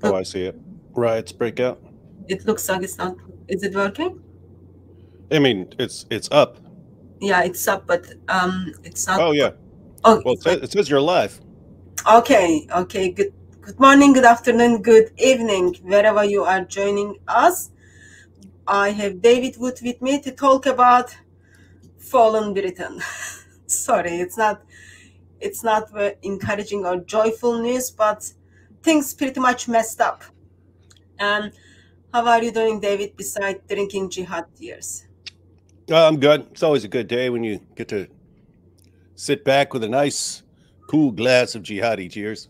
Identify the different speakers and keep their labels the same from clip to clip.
Speaker 1: Oh, I see it. Riots break out.
Speaker 2: It looks like it's not. Is it working?
Speaker 1: I mean, it's up.
Speaker 2: Yeah, it's up, but it's not.
Speaker 1: Oh yeah.
Speaker 2: Oh,
Speaker 1: Well, it says you're live.
Speaker 2: okay. Okay. Good morning, good afternoon, good evening, wherever you are joining us. I have David Wood with me to talk about fallen Britain. Sorry, it's not very encouraging or joyful news, but things pretty much messed up. And how are you doing, David, besides drinking jihad tears?
Speaker 1: I'm good. It's always a good day when you get to sit back with a nice, cool glass of jihadi tears.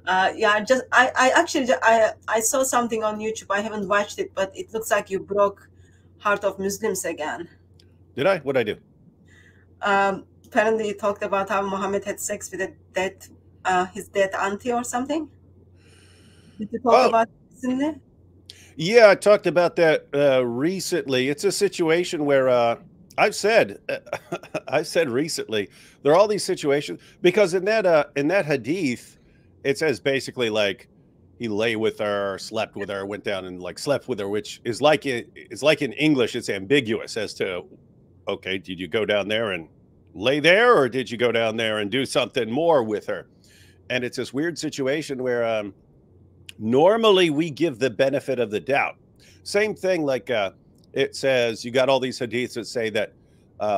Speaker 2: Yeah, I saw something on YouTube. I haven't watched it, but it looks like you broke heart of Muslims again.
Speaker 1: Did I? What'd I do?
Speaker 2: Apparently, you talked about how Muhammad had sex with his dead auntie or something. Did you talk about it recently?
Speaker 1: Yeah, I talked about that recently. It's a situation where I've said recently there are all these situations because in that hadith it says basically like he lay with her, slept with her, went down and like slept with her, which is like it's like in English it's ambiguous as to okay, did you go down there and lay there or did you go down there and do something more with her? And it's this weird situation where normally we give the benefit of the doubt. Same thing like it says you got all these hadiths that say that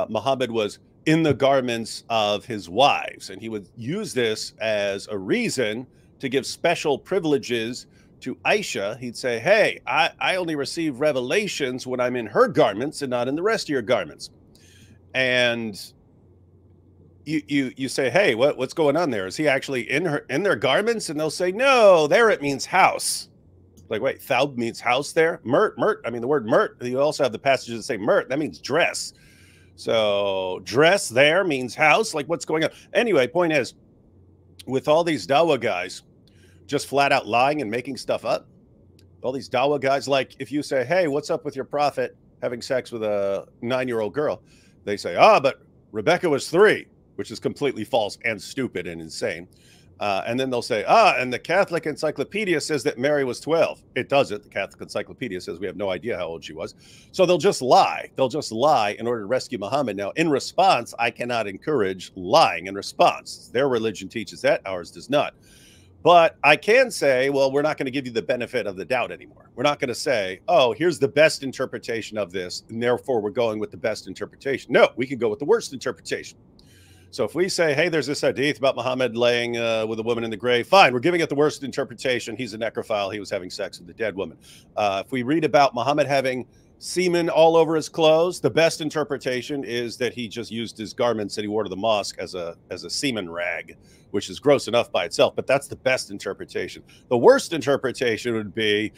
Speaker 1: Muhammad was in the garments of his wives, and he would use this as a reason to give special privileges to Aisha. He'd say, hey, I only receive revelations when I'm in her garments and not in the rest of your garments. And you say, hey, what's going on there? Is he actually in their garments? And they'll say, no, there it means house. Like, wait, thawb means house there? Mert. I mean, the word mert, you also have the passages that say mert. That means dress. So dress there means house. Like, what's going on? Anyway, point is, with all these dawah guys just flat out lying and making stuff up, all these dawah guys, like if you say, hey, what's up with your prophet having sex with a 9-year-old girl? They say, but Rebecca was 3, which is completely false and stupid and insane. And then they'll say, and the Catholic Encyclopedia says that Mary was 12. It doesn't. The Catholic Encyclopedia says we have no idea how old she was. So they'll just lie. They'll just lie in order to rescue Muhammad. Now, in response, I cannot encourage lying in response. Their religion teaches that. Ours does not. But I can say, well, we're not going to give you the benefit of the doubt anymore. We're not going to say, oh, here's the best interpretation of this, and therefore we're going with the best interpretation. No, we can go with the worst interpretation. So if we say, hey, there's this hadith about Muhammad laying with a woman in the grave, fine, we're giving it the worst interpretation. He's a necrophile. He was having sex with a dead woman. If we read about Muhammad having semen all over his clothes, the best interpretation is that he just used his garments that he wore to the mosque as a semen rag, which is gross enough by itself, but that's the best interpretation. The worst interpretation would be,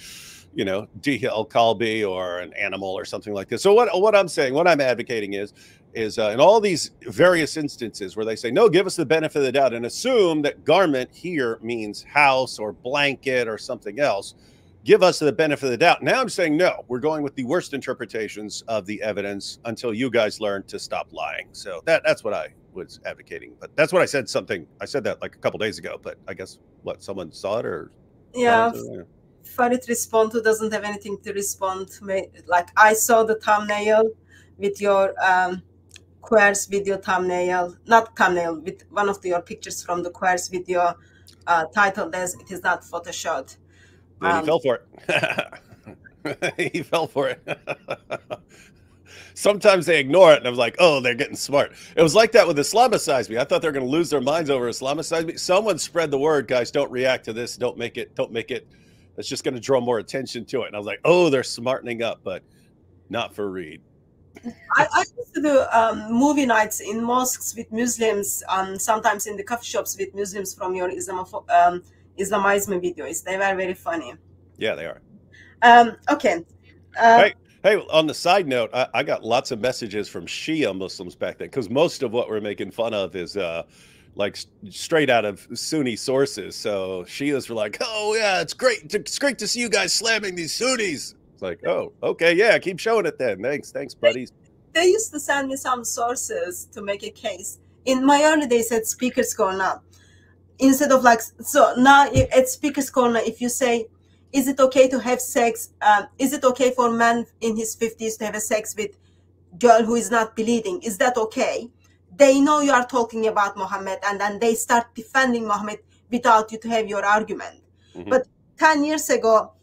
Speaker 1: you know, DL Kalbi or an animal or something like this. So what I'm saying, what I'm advocating is in all these various instances where they say, no, give us the benefit of the doubt and assume that garment here means house or blanket or something else, give us the benefit of the doubt. Now I'm saying, no, we're going with the worst interpretations of the evidence until you guys learn to stop lying. So that's what I was advocating. But that's what I said I said that like a couple days ago, but I guess someone saw it or?
Speaker 2: Yeah. Farid respond who doesn't have anything to respond to me. Like I saw the thumbnail with your queers video thumbnail, not thumbnail, with one of your pictures from the queers video titled as "It is not photoshopped."
Speaker 1: And he fell for it. He fell for it. Sometimes they ignore it, and I was like, oh, they're getting smart. It was like that with Islamicize Me. I thought they were going to lose their minds over Islamicize Me. Someone spread the word, guys, don't react to this. Don't make it. It's just going to draw more attention to it. And I was like, oh, they're smartening up, but not for Reed.
Speaker 2: I used to do movie nights in mosques with Muslims, sometimes in the coffee shops with Muslims from your Islamizing videos. They were very funny.
Speaker 1: Yeah, they are.
Speaker 2: Okay.
Speaker 1: Hey, on the side note, I got lots of messages from Shia Muslims back then, because most of what we're making fun of is like straight out of Sunni sources. So Shias were like, oh yeah, it's great to see you guys slamming these Sunnis. It's like, oh, okay, yeah, keep showing it then. Thanks, buddies.
Speaker 2: They used to send me some sources to make a case. In my early days, had speakers going up. instead of like, so now at Speaker's Corner, if you say, is it okay to have sex? Is it okay for a man in his 50s to have a sex with girl who is not bleeding? Is that okay? They know you are talking about Muhammad, and then they start defending Muhammad without you to have your argument. But 10 years ago,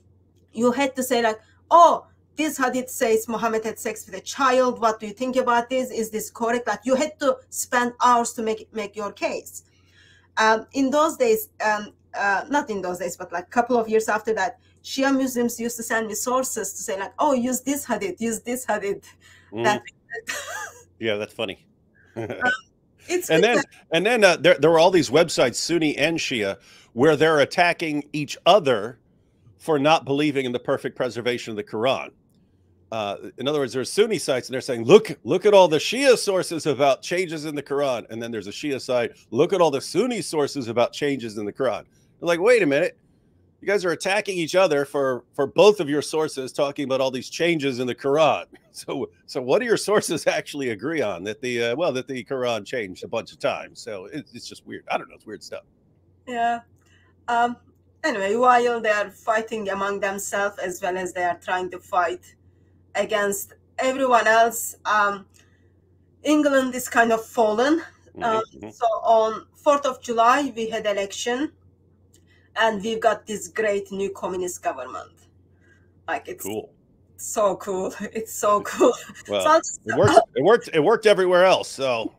Speaker 2: you had to say like, oh, this hadith says Muhammad had sex with a child. What do you think about this? Is this correct? Like, you had to spend hours to make your case. In those days, not in those days, but like a couple of years after that, Shia Muslims used to send me sources to say like, oh, use this hadith, use this hadith.
Speaker 1: Yeah, that's funny.
Speaker 2: It's
Speaker 1: and then there were all these websites, Sunni and Shia, where they're attacking each other for not believing in the perfect preservation of the Quran. In other words, there's Sunni sites and they're saying, look at all the Shia sources about changes in the Quran. And then there's a Shia site, look at all the Sunni sources about changes in the Quran. They're like, wait a minute, you guys are attacking each other for both of your sources talking about all these changes in the Quran. So what do your sources actually agree on? That the that the Quran changed a bunch of times. So it's just weird. I don't know. It's weird stuff.
Speaker 2: Yeah. Anyway, while they are fighting among themselves as well as they are trying to fight against everyone else, England is kind of fallen. So on 4th of July, we had election, and we've got this great new communist government. Like, it's
Speaker 1: cool.
Speaker 2: So cool. It's so cool.
Speaker 1: Well, it worked everywhere else. So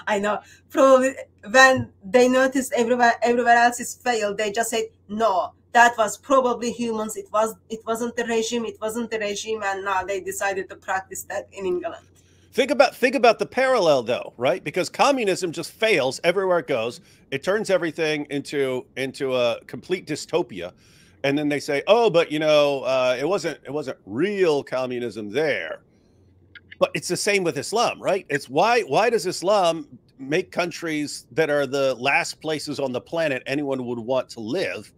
Speaker 2: I know. Probably when they noticed everywhere else is failed, they just said, no, that was probably humans. It wasn't the regime. It wasn't the regime. And now they decided to practice that in England.
Speaker 1: Think about the parallel though, right? Because communism just fails everywhere it goes. It turns everything into a complete dystopia. And then they say, oh, but you know, it wasn't real communism there. But it's the same with Islam, right? It's why does Islam make countries that are the last places on the planet anyone would want to live?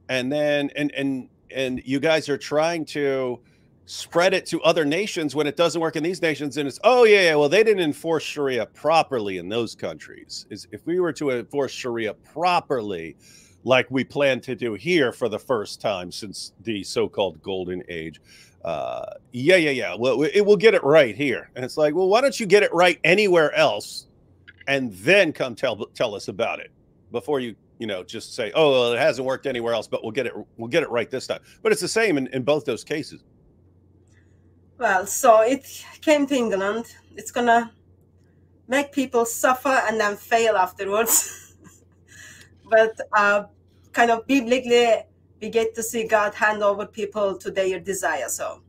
Speaker 1: And then and you guys are trying to spread it to other nations when it doesn't work in these nations. And it's, oh yeah, well, they didn't enforce Sharia properly in those countries. If we were to enforce Sharia properly, like we plan to do here for the first time since the so-called golden age, yeah. Well, it will get it right here. And it's like, well, why don't you get it right anywhere else and then come tell us about it before you just say, oh, well, it hasn't worked anywhere else, but we'll get it right this time. But it's the same in both those cases.
Speaker 2: Well, so it came to England. It's gonna make people suffer and then fail afterwards. But kind of biblically, we get to see God hand over people to their desire. So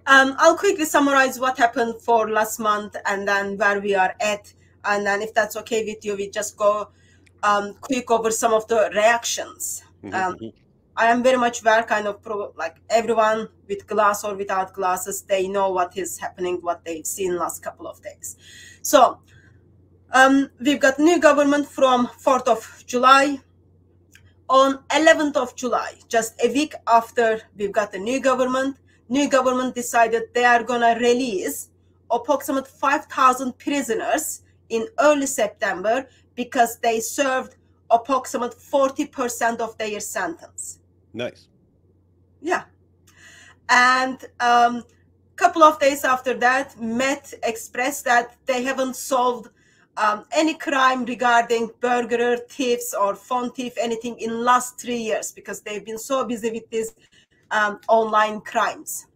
Speaker 2: I'll quickly summarize what happened for last month and then where we are at. And then if that's okay with you, we just go quick over some of the reactions. I am very much aware, kind of like everyone with glass or without glasses, they know what is happening, what they've seen last couple of days. So we've got new government from 4th of July. On 11th of July, just a week after we've got the new government decided they are going to release approximately 5,000 prisoners in early September because they served approximately 40% of their sentence.
Speaker 1: Nice.
Speaker 2: Yeah. And couple of days after that, Met expressed that they haven't solved any crime regarding burglar, thieves, or phone thief, anything in last 3 years because they've been so busy with these online crimes.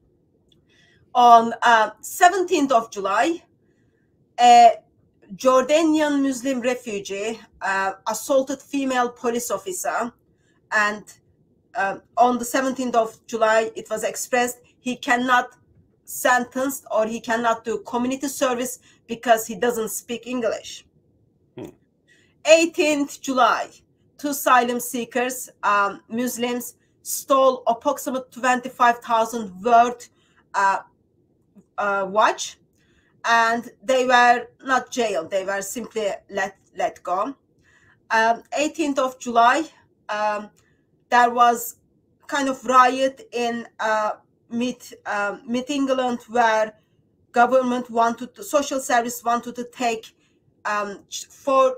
Speaker 2: On 17th of July, a Jordanian Muslim refugee assaulted female police officer, and on the 17th of July, it was expressed he cannot sentenced or he cannot do community service because he doesn't speak English. 18th July, two asylum seekers, Muslims, stole approximately 25,000 worth watch, and they were not jailed, they were simply let go. 18th of July, there was kind of riot in mid England where government social service wanted to take 4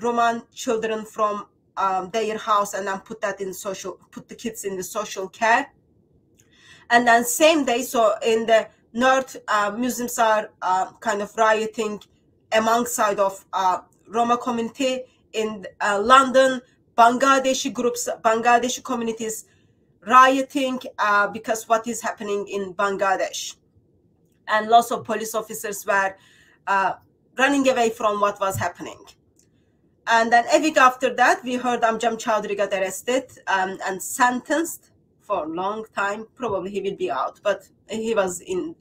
Speaker 2: Roman children from their house and then put the kids in the social care. And then same day, so in the north, Muslims are kind of rioting alongside of Roma community. In London, Bangladeshi communities rioting because what is happening in Bangladesh. And lots of police officers were running away from what was happening. And then a week after that, we heard Amjad Chowdhury got arrested and sentenced for a long time. Probably he will be out, but he was in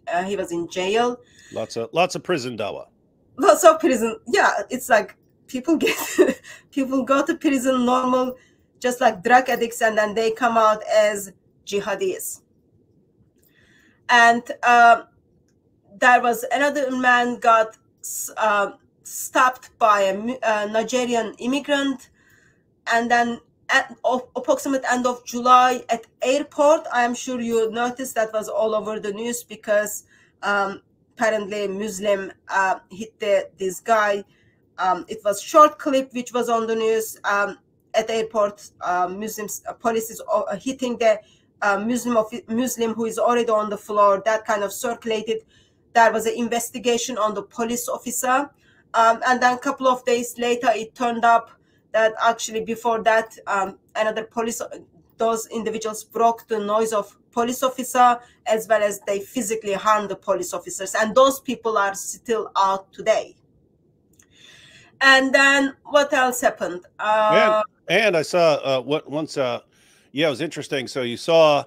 Speaker 2: jail.
Speaker 1: Lots of prison dawa.
Speaker 2: Lots of prison. Yeah, it's like people go to prison normal, just like drug addicts, and then they come out as jihadis. And there was another man got stopped by a Nigerian immigrant, and then at approximate end of July at airport, I am sure you noticed that was all over the news because apparently Muslim hit this guy. It was short clip which was on the news. At airport, Muslims police is hitting the Muslim who is already on the floor. That kind of circulated. There was an investigation on the police officer, and then a couple of days later, it turned up that actually before that, those individuals broke the nose of police officer, as well as they physically harmed the police officers, and those people are still out today. And then what else happened?
Speaker 1: And I saw yeah, it was interesting. So you saw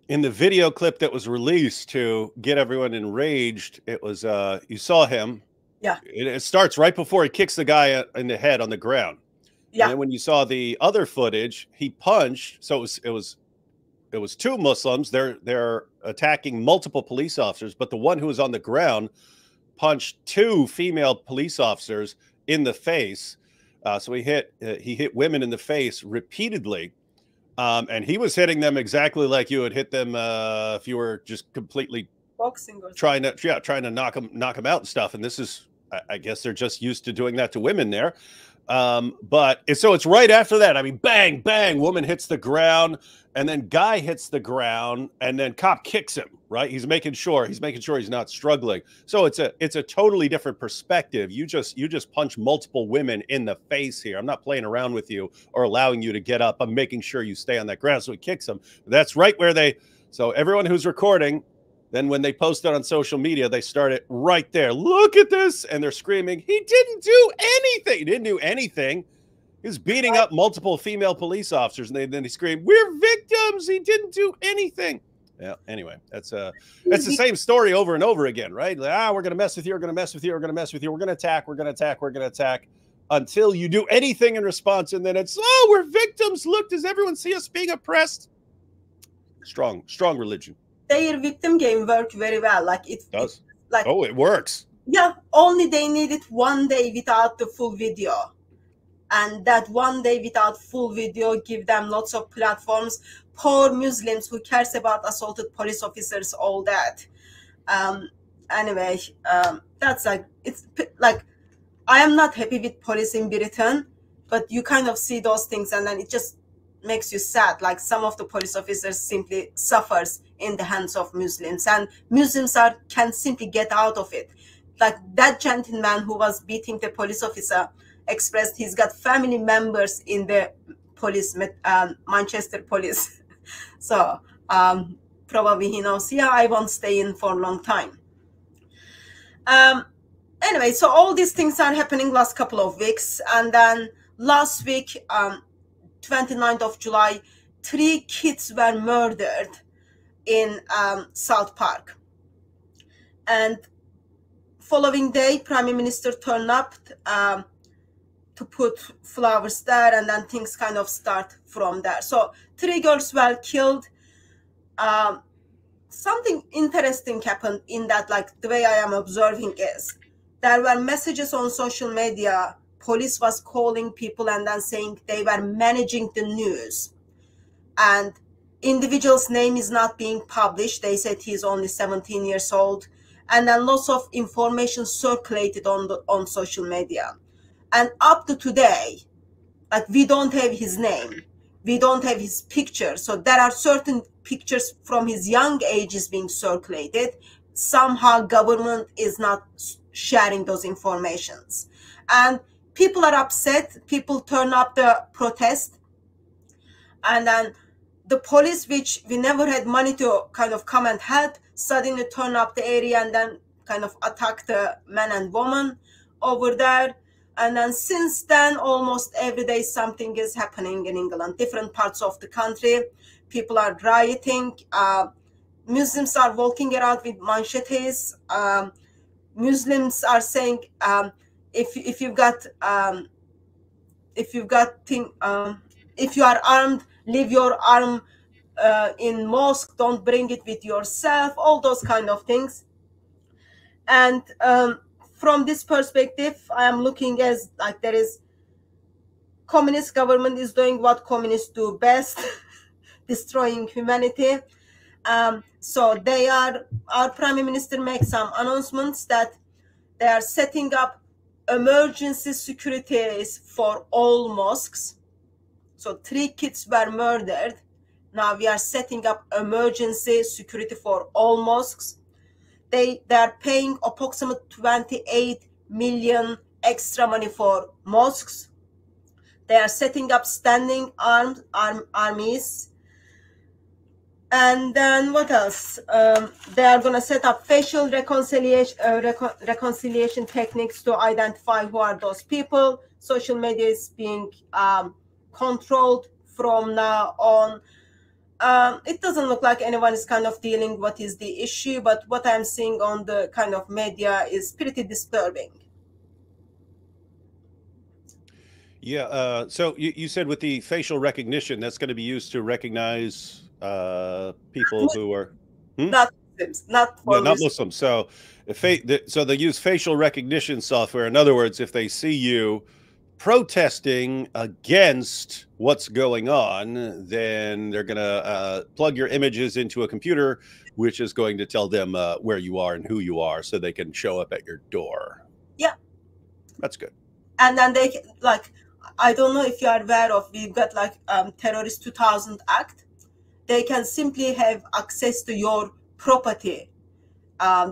Speaker 1: in the video clip that was released to get everyone enraged, it was you saw him.
Speaker 2: Yeah.
Speaker 1: It starts right before he kicks the guy in the head on the ground. Yeah. And then when you saw the other footage, he punched. So it was two Muslims. They're attacking multiple police officers, but the one who was on the ground punched two female police officers in the face. So he hit women in the face repeatedly. And he was hitting them exactly like you would hit them if you were just completely
Speaker 2: boxing or
Speaker 1: trying to knock them out and stuff. And this is, I guess they're just used to doing that to women there. But it's right after that. I mean, bang, bang, woman hits the ground, and then guy hits the ground, and then cop kicks him, right? He's making sure he's not struggling. So it's a totally different perspective. You just punch multiple women in the face here. I'm not playing around with you or allowing you to get up. I'm making sure you stay on that ground. So he kicks him. That's right where so everyone who's recording, then when they post it on social media, they start it right there. Look at this. And they're screaming, he didn't do anything. He didn't do anything. He was beating up multiple female police officers. And then he screamed, we're victims. He didn't do anything. Yeah. Anyway, that's the same story over and over again, right? Like, we're going to mess with you. We're going to mess with you. We're going to mess with you. We're going to attack. We're going to attack. We're going to attack until you do anything in response. And then it's, we're victims. Look, does everyone see us being oppressed? Strong religion.
Speaker 2: Their victim game worked very well. Like it does.
Speaker 1: It works.
Speaker 2: Yeah. Only they needed one day without the full video. And that one day without full video give them lots of platforms. Poor Muslims who cares about assaulted police officers, all that. Anyway, that's it's like, I am not happy with police in Britain, but you kind of see those things and then it just makes you sad. Like some of the police officers simply suffers in the hands of Muslims, and Muslims can simply get out of it. Like that gentleman who was beating the police officer expressed he's got family members in the police, Manchester police. So probably he knows, I won't stay in for a long time. Anyway, so all these things are happening last couple of weeks. And then last week, 29th of July, 3 kids were murdered in South Park. And following day, Prime Minister turned up to put flowers there, and then things kind of start from there. So 3 girls were killed. Something interesting happened in that, like the way I am observing is, there were messages on social media. Police was calling people and then saying they were managing the news. And individual's name is not being published. They said he's only 17 years old. and then lots of information circulated on social media. And up to today, like, we don't have his name, we don't have his picture. So there are certain pictures from his young ages being circulated. Somehow government is not sharing those informations, and people are upset. People turn up the protest, and then the police, which we never had money to kind of come and help, suddenly turn up the area and then kind of attack the men and women over there. And then since then, almost every day something is happening in England, different parts of the country. People are rioting. Muslims are walking around with machetes. Muslims are saying, if you are armed, leave your arm in mosque. Don't bring it with yourself. All those kind of things. And from this perspective, I am looking as like there is communist government is doing what communists do best, destroying humanity. So our prime minister makes some announcements that they are setting up emergency securities for all mosques. So 3 kids were murdered. Now we are setting up emergency security for all mosques. They are paying approximately 28 million extra money for mosques. They are setting up standing armies. And then what else? They are going to set up facial reconciliation techniques to identify who are those people. Social media is being controlled from now on. It doesn't look like anyone is kind of dealing what is the issue, but what I'm seeing on the kind of media is pretty disturbing.
Speaker 1: Yeah. So you said with the facial recognition, that's going to be used to recognize people who are
Speaker 2: not Muslims, not
Speaker 1: Muslims. So so they use facial recognition software. In other words, if they see you protesting against what's going on, then they're going to plug your images into a computer, which is going to tell them where you are and who you are, so they can show up at your door.
Speaker 2: Yeah,
Speaker 1: that's good.
Speaker 2: And then they like, I don't know if you are aware of, we've got like Terrorist 2000 Act. They can simply have access to your property.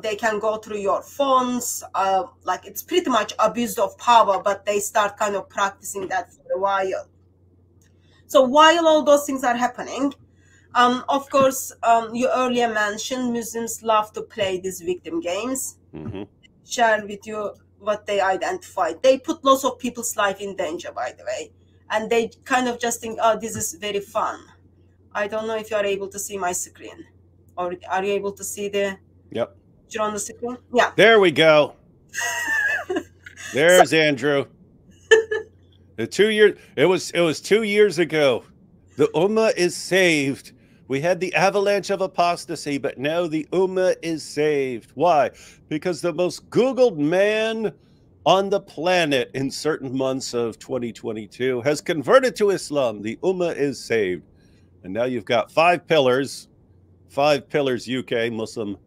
Speaker 2: They can go through your phones. Like, it's pretty much abuse of power, but they start kind of practicing that for a while. So while all those things are happening, of course, you earlier mentioned Muslims love to play these victim games.
Speaker 1: Mm-hmm.
Speaker 2: Share with you what they identified. They put lots of people's life in danger, by the way. And they kind of just think, oh, this is very fun. I don't know if you are able to see my screen. Or are you able to see the picture on the screen? Yeah.
Speaker 1: There we go. There's Andrew. The 2 years, it was 2 years ago. The Ummah is saved. We had the avalanche of apostasy, but now the Ummah is saved. Why? Because the most Googled man on the planet in certain months of 2022 has converted to Islam. The Ummah is saved. And now you've got 5 pillars UK, Muslim,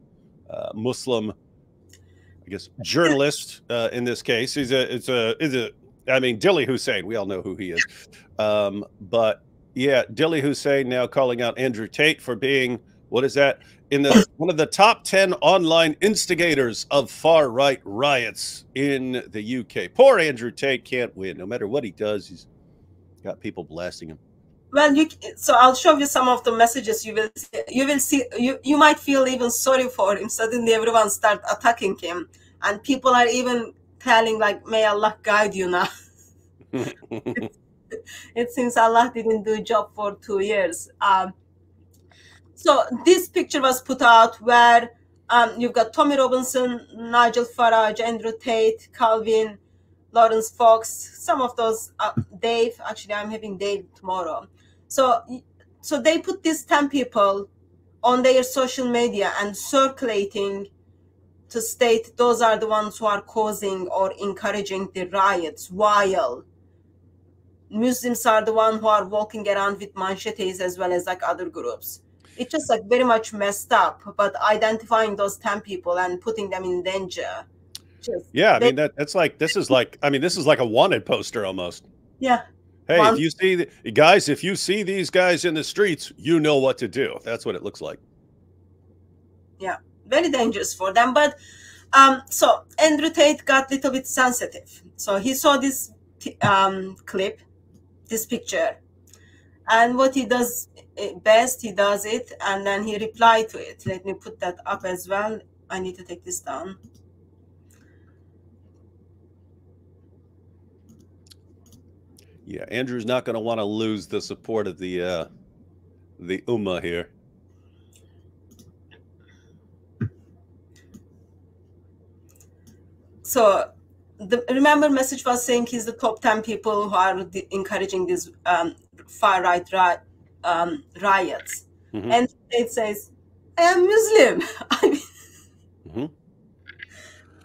Speaker 1: I guess, journalist in this case. I mean, Dilly Hussein, we all know who he is. But yeah, Dilly Hussein now calling out Andrew Tate for being, what is that? One of the top 10 online instigators of far-right riots in the UK. Poor Andrew Tate can't win. No matter what he does, he's got people blasting him.
Speaker 2: Well, so I'll show you some of the messages. You will see. You might feel even sorry for him. Suddenly, everyone start attacking him, and people are even telling, like, "May Allah guide you now." It seems Allah didn't do a job for 2 years. So this picture was put out where you've got Tommy Robinson, Nigel Farage, Andrew Tate, Calvin, Lawrence Fox, some of those, Dave. Actually, I'm having Dave tomorrow. So they put these 10 people on their social media and circulating to state those are the ones who are causing or encouraging the riots, while Muslims are the ones who are walking around with machetes, as well as like other groups. It's just like very much messed up, but identifying those 10 people and putting them in danger.
Speaker 1: Yeah, I mean that's like this is like a wanted poster almost.
Speaker 2: Yeah.
Speaker 1: Hey, if you see if you see these guys in the streets, you know what to do. That's what it looks like.
Speaker 2: Yeah, very dangerous for them. But so Andrew Tate got a little bit sensitive. So he saw this clip, this picture, and what he does best, he does it, and then he replied to it. Let me put that up as well. I need to take this down.
Speaker 1: Yeah, Andrew's not going to want to lose the support of the Ummah here.
Speaker 2: So remember, message was saying he's the top 10 people who are encouraging these far-right riots.
Speaker 1: Mm-hmm.
Speaker 2: And it says, I am Muslim. I mean,
Speaker 1: mm-hmm.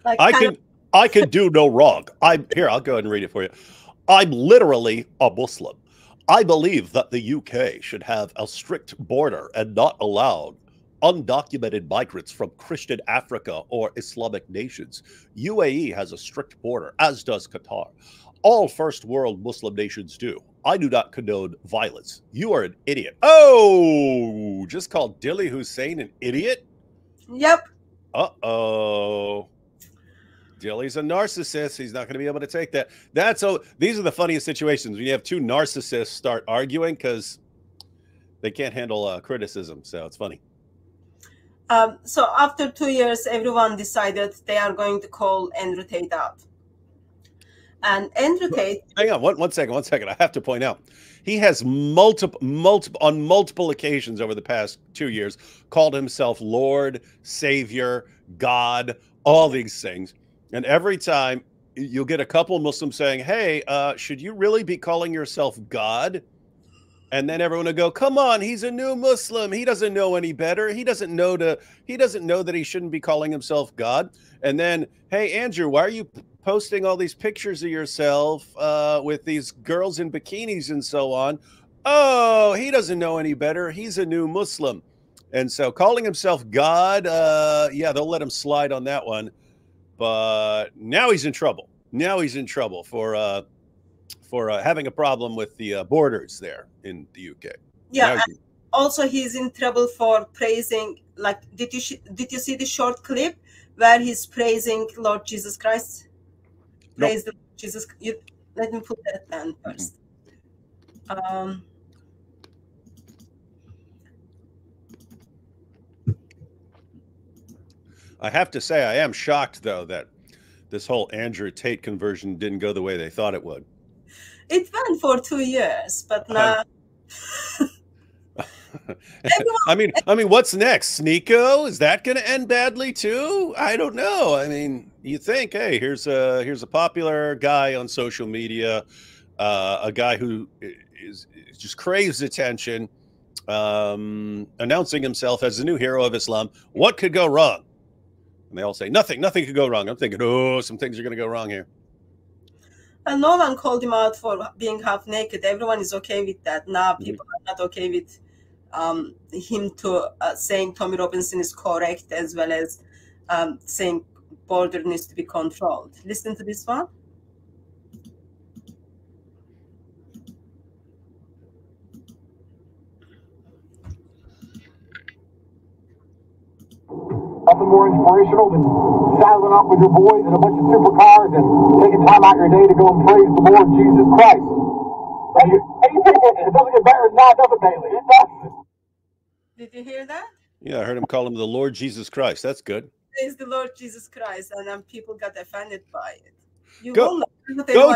Speaker 2: like
Speaker 1: I can do no wrong. I'll go ahead and read it for you. I'm literally a Muslim. I believe that the UK should have a strict border and not allow undocumented migrants from Christian Africa or Islamic nations. UAE has a strict border, as does Qatar. All first world Muslim nations do. I do not condone violence. You are an idiot. Oh, just called Dilly Hussein an idiot?
Speaker 2: Yep.
Speaker 1: Uh-oh. Dilly's a narcissist. He's not going to be able to take that. These are the funniest situations when you have two narcissists start arguing because they can't handle criticism. So it's funny.
Speaker 2: So after 2 years, everyone decided they are going to call Andrew Tate out. And Andrew Tate...
Speaker 1: Hang on, one second. I have to point out, he has on multiple occasions over the past 2 years called himself Lord, Savior, God, all these things. And every time you'll get a couple of Muslims saying, hey, should you really be calling yourself God? And then everyone will go, come on, he's a new Muslim. He doesn't know any better. He doesn't know that he shouldn't be calling himself God. And then, hey, Andrew, why are you posting all these pictures of yourself with these girls in bikinis and so on? Oh, he doesn't know any better. He's a new Muslim. And so calling himself God, yeah, they'll let him slide on that one. But now he's in trouble. Now he's in trouble for having a problem with the borders there in the UK.
Speaker 2: Yeah. And also, he's in trouble for praising. Like, did you see the short clip where he's praising Lord Jesus Christ? Praise the Lord Jesus. Let me put that down first.
Speaker 1: I have to say, I am shocked, though, that this whole Andrew Tate conversion didn't go the way they thought it would.
Speaker 2: It went for 2 years, but now...
Speaker 1: I mean, what's next? Sneeko? Is that going to end badly, too? I don't know. I mean, you think, hey, here's a popular guy on social media, a guy who just craves attention, announcing himself as the new hero of Islam. What could go wrong? And they all say, nothing could go wrong. I'm thinking, oh, some things are going to go wrong here.
Speaker 2: And no one called him out for being half naked. Everyone is okay with that. Now people are not okay with him saying Tommy Robinson is correct, as well as saying border needs to be controlled. Listen to this one.
Speaker 3: Nothing more inspirational than saddling up with your boys in a bunch of supercars and taking time out your day to go and praise the Lord Jesus Christ. It doesn't get better than that, does it, Bailey? It does.
Speaker 2: Did you hear that?
Speaker 1: Yeah, I heard him call him the Lord Jesus Christ. That's good.
Speaker 2: Praise the Lord Jesus Christ, and then people got offended by it.
Speaker 1: Go,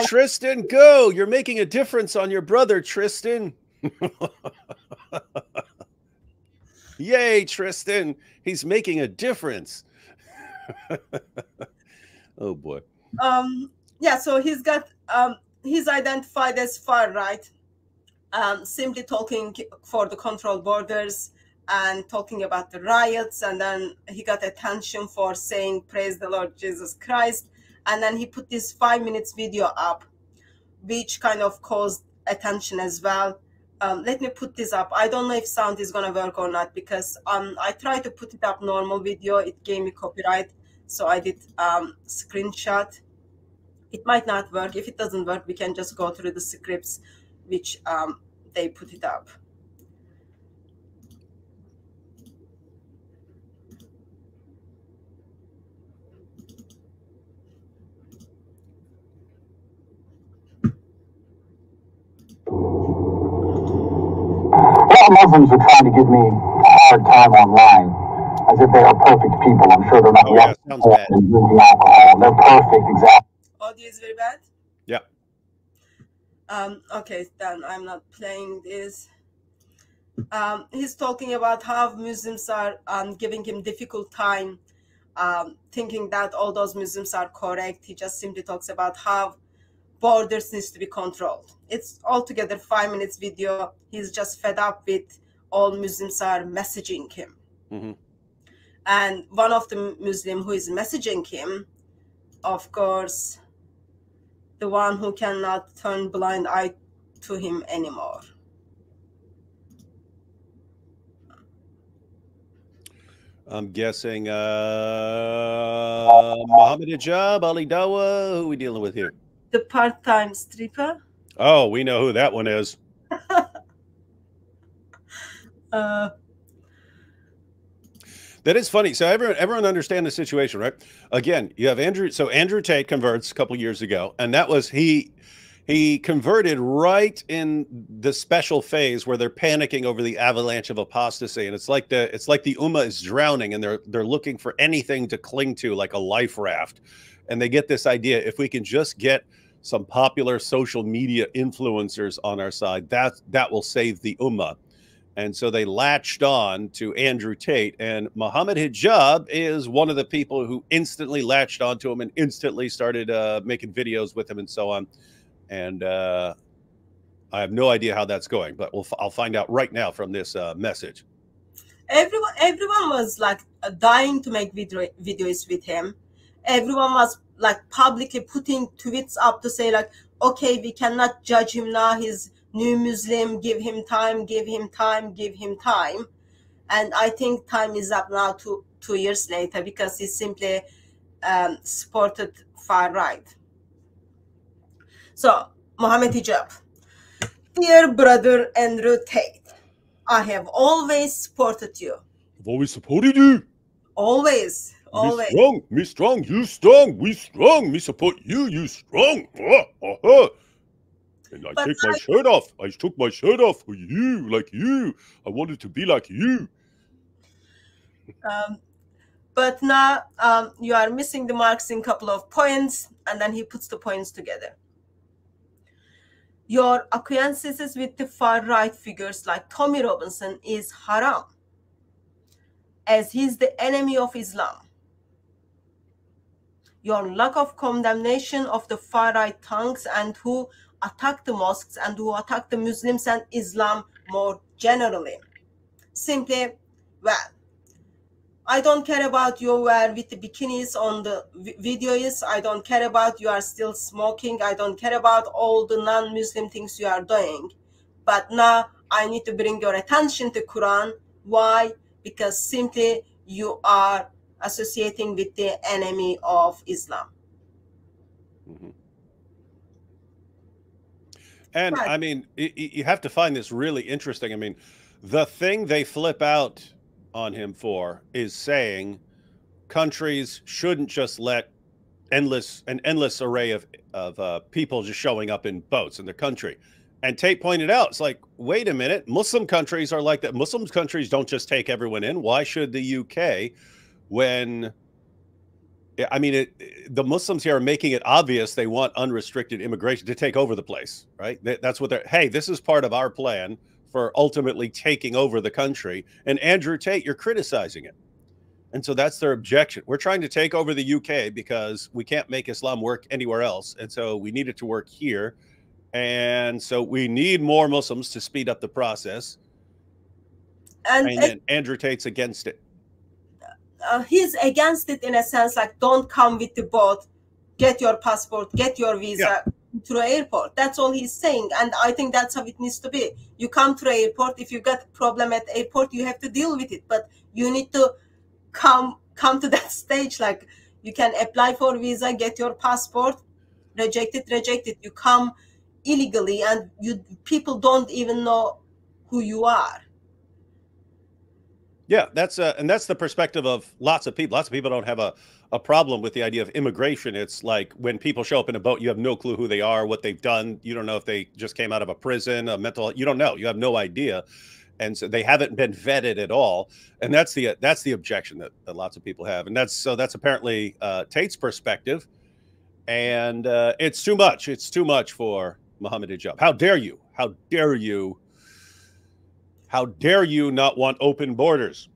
Speaker 1: Tristan, go! You're making a difference on your brother, Tristan. Yay, Tristan! He's making a difference. Oh boy.
Speaker 2: Yeah. So he's identified as far right, simply talking for the controlled borders and talking about the riots, and then he got attention for saying praise the Lord Jesus Christ, and then he put this 5 minutes video up, which kind of caused attention as well. let me put this up. I don't know if sound is gonna work or not, because I tried to put it up normal video. It gave me copyright, so I did screenshot. It might not work. If it doesn't work, we can just go through the scripts which they put it up.
Speaker 3: Muslims are trying to give me a hard time online, as if they are perfect people. I'm sure they're not
Speaker 1: sounds bad.
Speaker 3: and drinking alcohol. They're perfect, exactly.
Speaker 2: Audio is very bad?
Speaker 1: Yeah.
Speaker 2: Okay, then I'm not playing this. He's talking about how Muslims are giving him difficult time, thinking that all those Muslims are correct. He just simply talks about how borders needs to be controlled. It's altogether 5 minutes video. He's just fed up with all Muslims are messaging him. And one of the Muslim who is messaging him, of course, the one who cannot turn blind eye to him anymore.
Speaker 1: I'm guessing Mohammed Hijab, Ali Dawa. Who are we dealing with here?
Speaker 2: The part-time stripper.
Speaker 1: Oh, we know who that one is. That is funny. So everyone understand the situation, right? Again, you have Andrew. So Andrew Tate converts a couple years ago, and that was he converted right in the special phase where they're panicking over the avalanche of apostasy, and it's like the Ummah is drowning, and they're looking for anything to cling to, like a life raft, and they get this idea: if we can just get some popular social media influencers on our side, that will save the Ummah. And so they latched on to Andrew Tate, and Mohammed Hijab is one of the people who instantly latched onto him and instantly started making videos with him and so on. And I have no idea how that's going, but I'll find out right now from this message.
Speaker 2: Everyone was like dying to make videos with him. Everyone was like publicly putting tweets up to say like, okay, we cannot judge him now. He's new Muslim. Give him time. Give him time. Give him time. And I think time is up now. 2 years later, because he simply supported far right. So, Mohammed Hijab. Dear brother Andrew Tate, I have always supported you.
Speaker 1: I've always supported you.
Speaker 2: Always.
Speaker 1: Me strong, me strong, you strong, we strong, me support you, you strong. And I take my shirt off. I took my shirt off for you, like you. I wanted to be like you.
Speaker 2: But now you are missing the marks in a couple of points, and then he puts the points together. Your acquaintances with the far-right figures like Tommy Robinson is haram, as he's the enemy of Islam. Your lack of condemnation of the far-right tongues and who attack the mosques and who attack the Muslims and Islam more generally. Simply, well, I don't care about you were with the bikinis on the videos. I don't care about you are still smoking. I don't care about all the non-Muslim things you are doing. But now I need to bring your attention to Quran. Why? Because simply you are associating with the enemy of Islam.
Speaker 1: And I mean, you have to find this really interesting. I mean, the thing they flip out on him for is saying countries shouldn't just let an endless array of people just showing up in boats in the country. And Tate pointed out, it's like, wait a minute, Muslim countries are like that. Muslim countries don't just take everyone in. Why should the UK, when, I mean, the Muslims here are making it obvious they want unrestricted immigration to take over the place, right? That's what they're, hey, this is part of our plan for ultimately taking over the country. And Andrew Tate, you're criticizing it. And so that's their objection. We're trying to take over the UK because we can't make Islam work anywhere else. And so we need it to work here. And so we need more Muslims to speed up the process. And then Andrew Tate's against it.
Speaker 2: He's against it in a sense, like, don't come with the boat, get your passport, get your visa, through airport. That's all he's saying. And I think that's how it needs to be. You come to airport. If you got a problem at airport, you have to deal with it. But you need to come to that stage. Like, you can apply for visa, get your passport, reject it. You come illegally, and people don't even know who you are.
Speaker 1: Yeah, that's and that's the perspective of lots of people. Lots of people don't have a problem with the idea of immigration. It's like when people show up in a boat, you have no clue who they are, what they've done. You don't know if they just came out of a prison, a mental. You don't know. You have no idea, and so they haven't been vetted at all. And that's the objection that lots of people have. And that's apparently Tate's perspective, and it's too much. It's too much for Mohammed Hijab. How dare you? How dare you? How dare you not want open borders?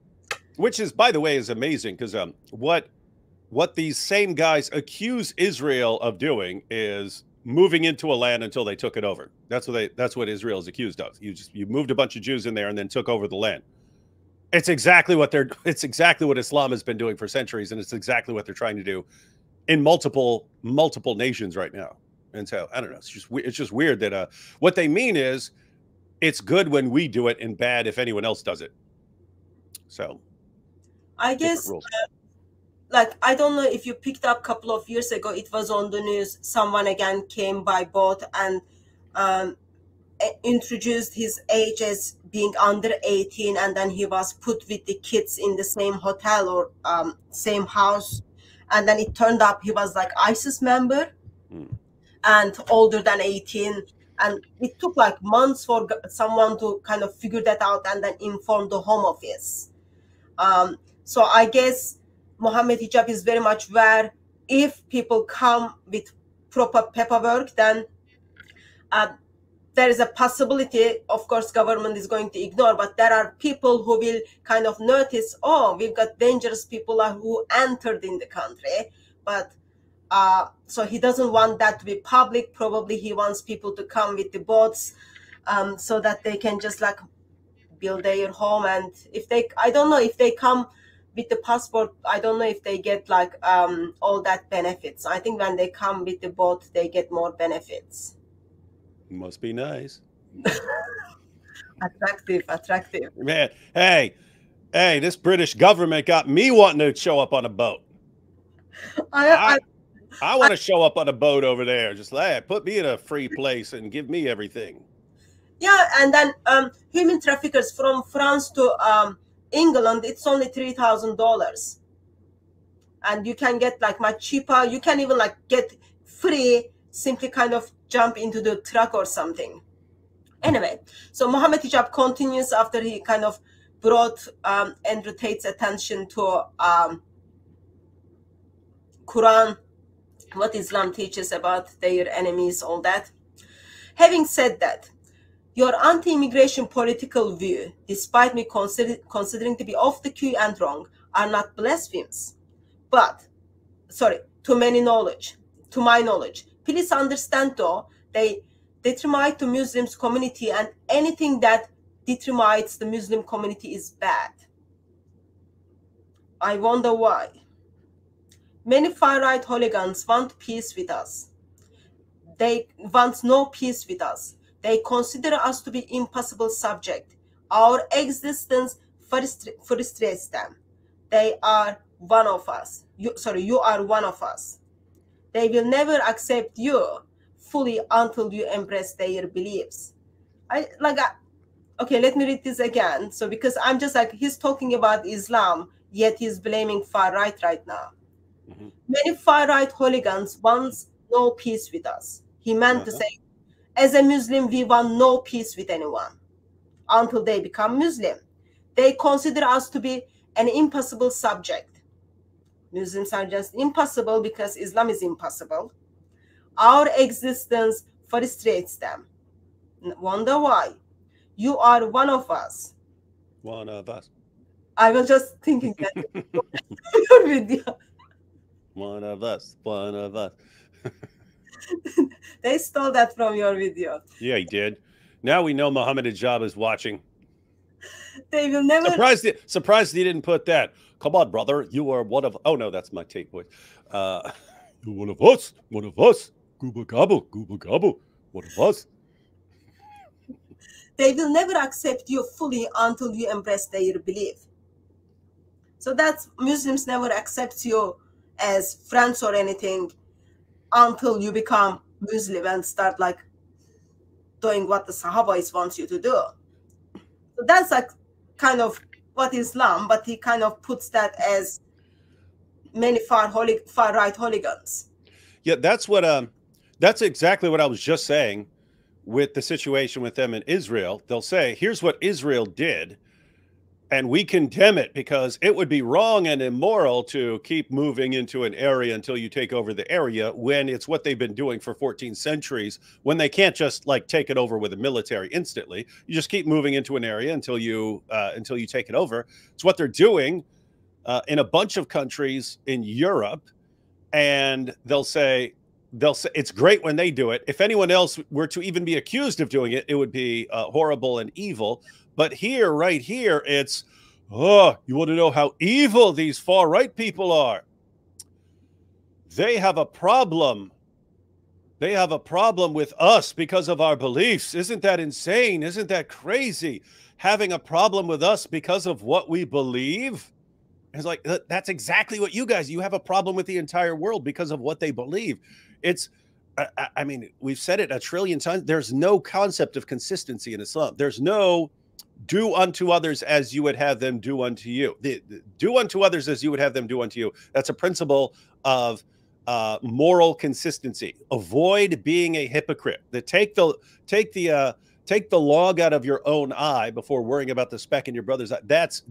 Speaker 1: Which is, by the way, is amazing, because what these same guys accuse Israel of doing is moving into a land until they took it over. That's what Israel is accused of. You moved a bunch of Jews in there and then took over the land. It's exactly what Islam has been doing for centuries, and it's exactly what they're trying to do in multiple nations right now. And so I don't know. It's just weird that what they mean is, it's good when we do it and bad if anyone else does it. So
Speaker 2: I guess, like, I don't know if you picked up a couple of years ago, it was on the news. Someone again came by boat and introduced his age as being under 18, and then he was put with the kids in the same hotel or same house. And then it turned up he was like ISIS member and older than 18. And it took like months for someone to kind of figure that out and then inform the Home Office. So I guess Mohammed Hijab is very much where if people come with proper paperwork, then there is a possibility, of course, government is going to ignore, but there are people who will kind of notice, oh, we've got dangerous people who entered in the country, but so he doesn't want that to be public. Probably he wants people to come with the boats so that they can just like build their home. And if they, I don't know if they come with the passport, I don't know if they get like all that benefits. I think when they come with the boat, they get more benefits.
Speaker 1: Must be nice.
Speaker 2: Attractive.
Speaker 1: Man, hey, this British government got me wanting to show up on a boat. I want to show up on a boat over there. Just like, put me in a free place and give me everything.
Speaker 2: Yeah, and then human traffickers from France to England, it's only $3,000. And you can get like much cheaper. You can even like get free, simply kind of jump into the truck or something. Anyway, so Mohammed Hijab continues after he kind of brought Andrew Tate's attention to Quran, what Islam teaches about their enemies, all that. Having said that, your anti-immigration political view, despite me considering to be off the cue and wrong, are not blasphemies. But, sorry, to my knowledge, please understand though, they detriment the Muslims community, and anything that detrimites the Muslim community is bad. I wonder why. Many far-right hooligans want peace with us. They want no peace with us. They consider us to be impossible subject. Our existence frustrates them. They are one of us. You are one of us. They will never accept you fully until you embrace their beliefs. Okay, let me read this again. So because I'm just like, he's talking about Islam, yet he's blaming far-right right now. Many far-right hooligans want no peace with us. He meant to say, as a Muslim, we want no peace with anyone until they become Muslim. They consider us to be an impossible subject. Muslims are just impossible because Islam is impossible. Our existence frustrates them. Wonder why? You are one of us.
Speaker 1: One of us.
Speaker 2: I was just thinking that your video.
Speaker 1: One of us. One of us.
Speaker 2: They stole that from your video.
Speaker 1: Yeah, he did. Now we know Mohammed Hijab is watching.
Speaker 2: They will never.
Speaker 1: Surprised he didn't put that. Come on, brother. You are one of. Oh no, that's my Tate voice. You're one of us. One of us. Gooba gobble, what it was.
Speaker 2: They will never accept you fully until you embrace their belief. So that's Muslims never accept you as friends or anything until you become Muslim and start like doing what the Sahabais wants you to do. So that's like kind of what Islam, but he kind of puts that as many far right hooligans.
Speaker 1: Yeah, that's exactly what I was just saying with the situation with them in Israel. They'll say, here's what Israel did, and we condemn it because it would be wrong and immoral to keep moving into an area until you take over the area, when it's what they've been doing for 14 centuries, when they can't just like take it over with the military instantly. You just keep moving into an area until you take it over. It's what they're doing in a bunch of countries in Europe. And they'll say it's great when they do it. If anyone else were to even be accused of doing it, it would be horrible and evil. But here, right here, it's, oh, you want to know how evil these far right people are? They have a problem. They have a problem with us because of our beliefs. Isn't that insane? Isn't that crazy? Having a problem with us because of what we believe? It's like, that's exactly what you have a problem with the entire world because of what they believe. It's, I mean, we've said it a trillion times. There's no concept of consistency in Islam. There's no do unto others as you would have them do unto you. The do unto others as you would have them do unto you. That's a principle of moral consistency. Avoid being a hypocrite. Take the log out of your own eye before worrying about the speck in your brother's eye.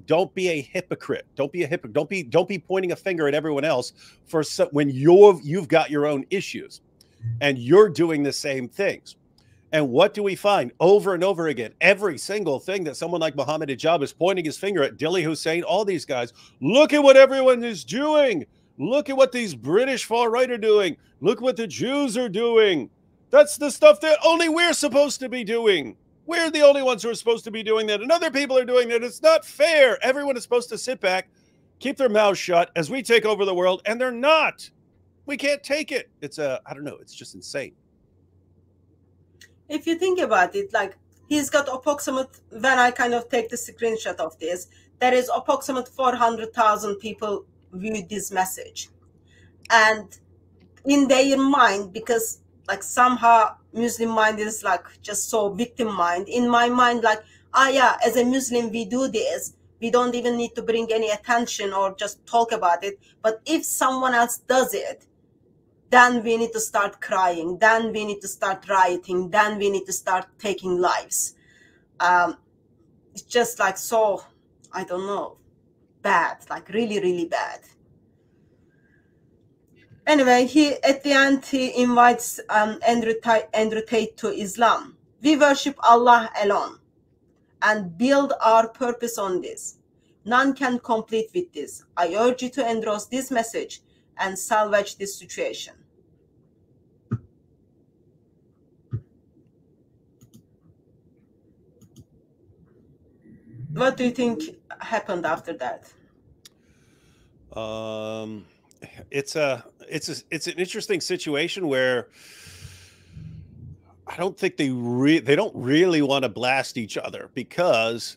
Speaker 1: Don't be a hypocrite. Don't be a hypocrite. Don't be pointing a finger at everyone else when you've got your own issues and you're doing the same things. And what do we find over and over again? Every single thing that someone like Muhammad Hijab is pointing his finger at, Dili Hussein, all these guys, look at what everyone is doing. Look at what these British far right are doing. Look what the Jews are doing. That's the stuff that only we're supposed to be doing. We're the only ones who are supposed to be doing that. And other people are doing that. It's not fair. Everyone is supposed to sit back, keep their mouths shut as we take over the world. And they're not. We can't take it. I don't know. It's just insane.
Speaker 2: If you think about it, like he's got approximate, when I kind of take the screenshot of this, there is approximate 400,000 people viewed this message. And in their mind, because like somehow Muslim mind is like just so victim mind. In my mind, like, yeah, as a Muslim, we do this. We don't even need to bring any attention or just talk about it. But if someone else does it, then we need to start crying. Then we need to start rioting. Then we need to start taking lives. It's just like so, I don't know, bad, like really, really bad. Anyway, at the end, he invites Andrew Tate to Islam. We worship Allah alone and build our purpose on this. None can complete with this. I urge you to endorse this message and salvage this situation. What do you think happened after that?
Speaker 1: It's an interesting situation where I don't think they don't really want to blast each other because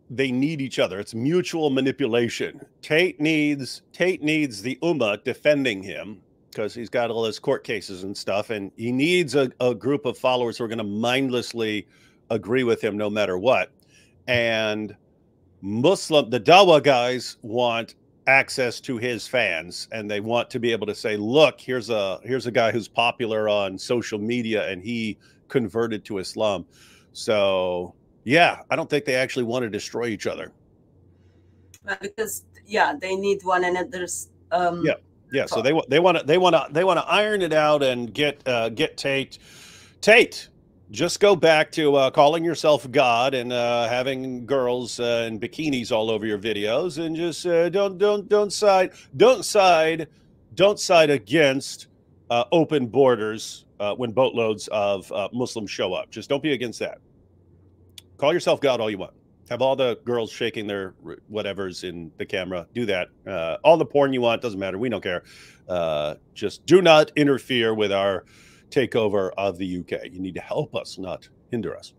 Speaker 1: they need each other. It's mutual manipulation. Tate needs the Ummah defending him because he's got all his court cases and stuff, and he needs a group of followers who are going to mindlessly agree with him no matter what. And the Dawa guys want access to his fans, and they want to be able to say, look, here's a guy who's popular on social media and he converted to Islam. So yeah, I don't think they actually want to destroy each other.
Speaker 2: Because yeah, they need one another's
Speaker 1: yeah. So they want to iron it out and get Tate. Just go back to calling yourself God and having girls in bikinis all over your videos, and just don't side against open borders when boatloads of Muslims show up. Just don't be against that. Call yourself God all you want. Have all the girls shaking their whatevers in the camera. Do that. All the porn you want, doesn't matter. We don't care. Just do not interfere with our takeover of the UK. You need to help us, not hinder us.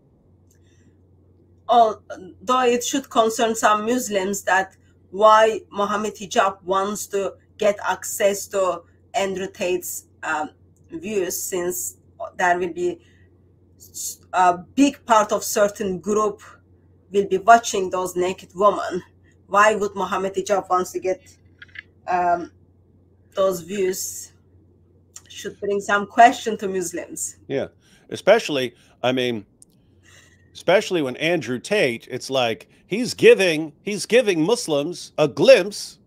Speaker 2: Although it should concern some Muslims that why Mohammed Hijab wants to get access to Andrew Tate's views, since there will be a big part of certain group will be watching those naked women. Why would Mohammed Hijab wants to get those views? Should bring some question to Muslims.
Speaker 1: Yeah, especially, I mean, especially when Andrew Tate, it's like he's giving Muslims a glimpse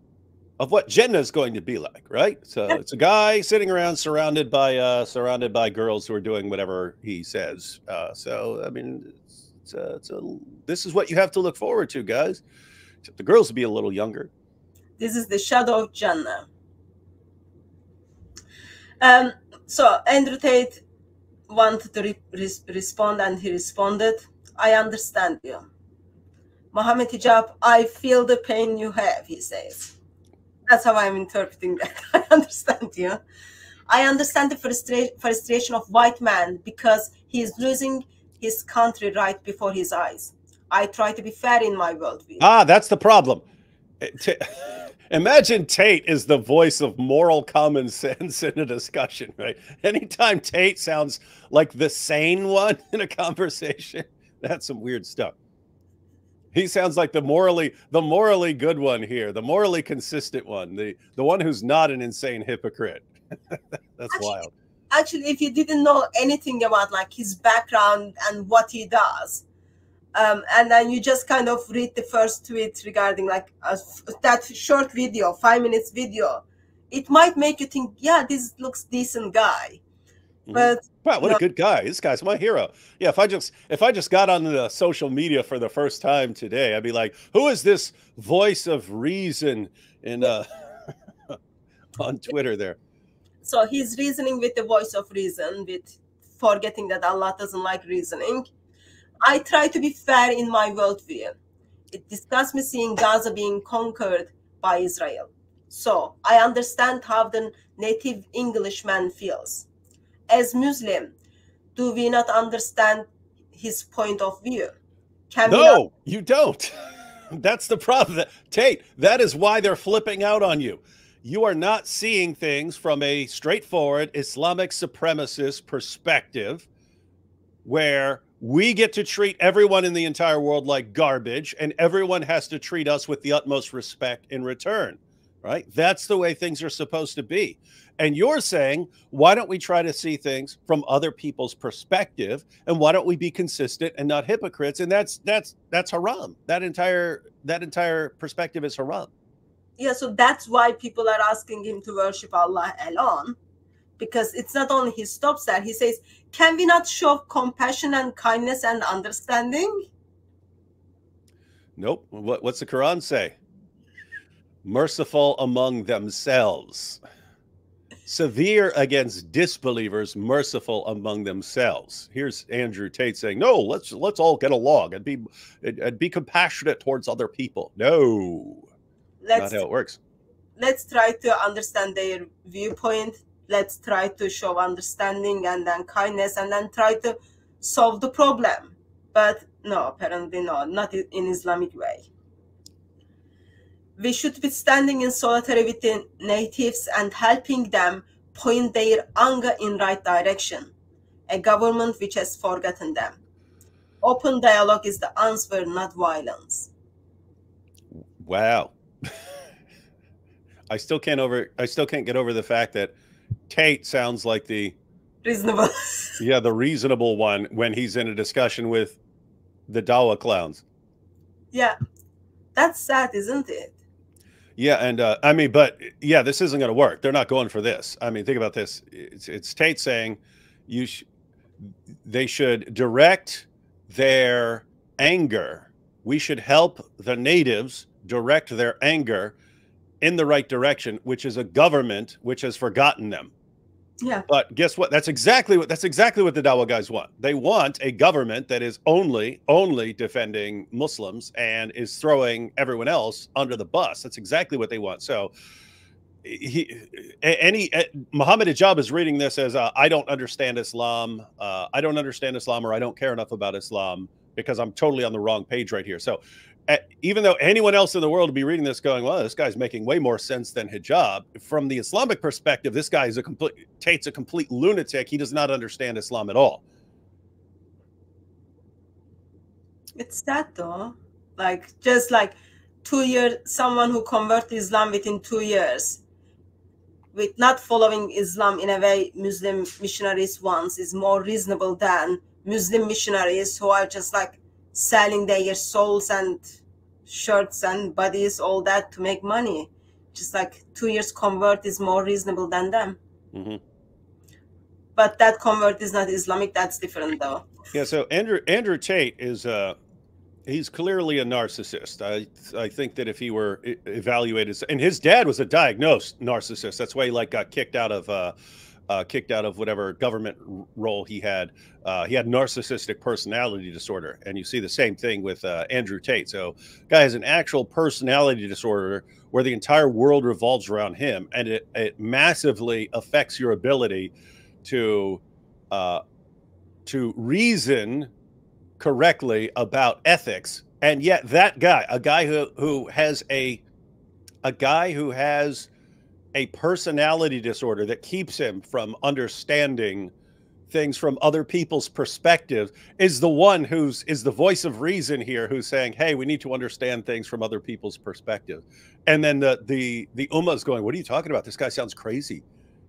Speaker 1: of what Jannah is going to be like, right? So it's a guy sitting around surrounded by girls who are doing whatever he says. So I mean, this is what you have to look forward to, guys. Except the girls will be a little younger.
Speaker 2: This is the shadow of Jannah. So Andrew Tate wanted to respond, and he responded, "I understand you, Mohammed Hijab. I feel the pain you have," he says. That's how I'm interpreting that. I understand you. I understand the frustration of white man because he is losing his country right before his eyes. I try to be fair in my worldview.
Speaker 1: Ah, that's the problem. Imagine Tate is the voice of moral common sense in a discussion, right? Anytime Tate sounds like the sane one in a conversation, that's some weird stuff. He sounds like the morally good one here, the morally consistent one, the one who's not an insane hypocrite. That's wild.
Speaker 2: Actually, if you didn't know anything about like his background and what he does, and then you just kind of read the first tweet regarding like that short video, 5 minutes video, it might make you think, yeah, this looks decent guy. But
Speaker 1: wow, what a good guy. This guy's my hero. Yeah, if I just got on the social media for the first time today, I'd be like, who is this voice of reason in on Twitter there?
Speaker 2: So he's reasoning with the voice of reason, with forgetting that Allah doesn't like reasoning. I try to be fair in my worldview. It disgusts me seeing Gaza being conquered by Israel. So I understand how the native Englishman feels. As Muslim, do we not understand his point of view?
Speaker 1: No, you don't. That's the problem. Tate, that is why they're flipping out on you. You are not seeing things from a straightforward Islamic supremacist perspective where we get to treat everyone in the entire world like garbage and everyone has to treat us with the utmost respect in return, right? That's the way things are supposed to be. And you're saying, why don't we try to see things from other people's perspective, and why don't we be consistent and not hypocrites? And that's haram. That entire perspective is haram.
Speaker 2: Yeah, so that's why people are asking him to worship Allah alone, because it's not only he stops there. He says, can we not show compassion and kindness and understanding?
Speaker 1: Nope. What's the Quran say? Merciful among themselves. Severe against disbelievers, merciful among themselves. Here's Andrew Tate saying, no, let's all get along and be compassionate towards other people. No, not how it works.
Speaker 2: Let's try to understand their viewpoint. Let's try to show understanding and then kindness and then try to solve the problem. But no, apparently no, not in Islamic way. We should be standing in solidarity with the natives and helping them point their anger in right direction. A government which has forgotten them. Open dialogue is the answer, not violence.
Speaker 1: Wow. I still can't get over the fact that Tate sounds like the
Speaker 2: reasonable.
Speaker 1: Yeah, the reasonable one when he's in a discussion with the Dawa clowns.
Speaker 2: Yeah. That's sad, isn't it?
Speaker 1: Yeah, and I mean, but yeah, this isn't going to work. They're not going for this. I mean, think about this. It's Tate saying they should direct their anger. We should help the natives direct their anger in the right direction, which is a government which has forgotten them.
Speaker 2: Yeah.
Speaker 1: But guess what? That's exactly what the Dawa guys want. They want a government that is only defending Muslims and is throwing everyone else under the bus. That's exactly what they want. So Muhammad Hijab is reading this as I don't understand Islam. I don't understand Islam, or I don't care enough about Islam because I'm totally on the wrong page right here. So even though anyone else in the world would be reading this going, well, this guy's making way more sense than hijab, from the Islamic perspective, this guy is Tate's a complete lunatic. He does not understand Islam at all.
Speaker 2: It's sad though. Like, just like 2 years, someone who converted Islam within 2 years, with not following Islam in a way Muslim missionaries wants, is more reasonable than Muslim missionaries who are just like selling their souls and shirts and bodies, all that, to make money. Just like 2 years convert is more reasonable than them.
Speaker 1: Mm-hmm.
Speaker 2: But that convert is not Islamic. That's different though.
Speaker 1: Yeah. So Andrew Tate is he's clearly a narcissist. I think that if he were evaluated, and his dad was a diagnosed narcissist, that's why he like got kicked out of whatever government role he had. He had narcissistic personality disorder, and you see the same thing with Andrew Tate. So, guy has an actual personality disorder where the entire world revolves around him, and it massively affects your ability to reason correctly about ethics. And yet, that guy, a guy who has a personality disorder that keeps him from understanding things from other people's perspective, is the one is the voice of reason here, who's saying, hey, we need to understand things from other people's perspective. And then the ummah is going, what are you talking about? This guy sounds crazy.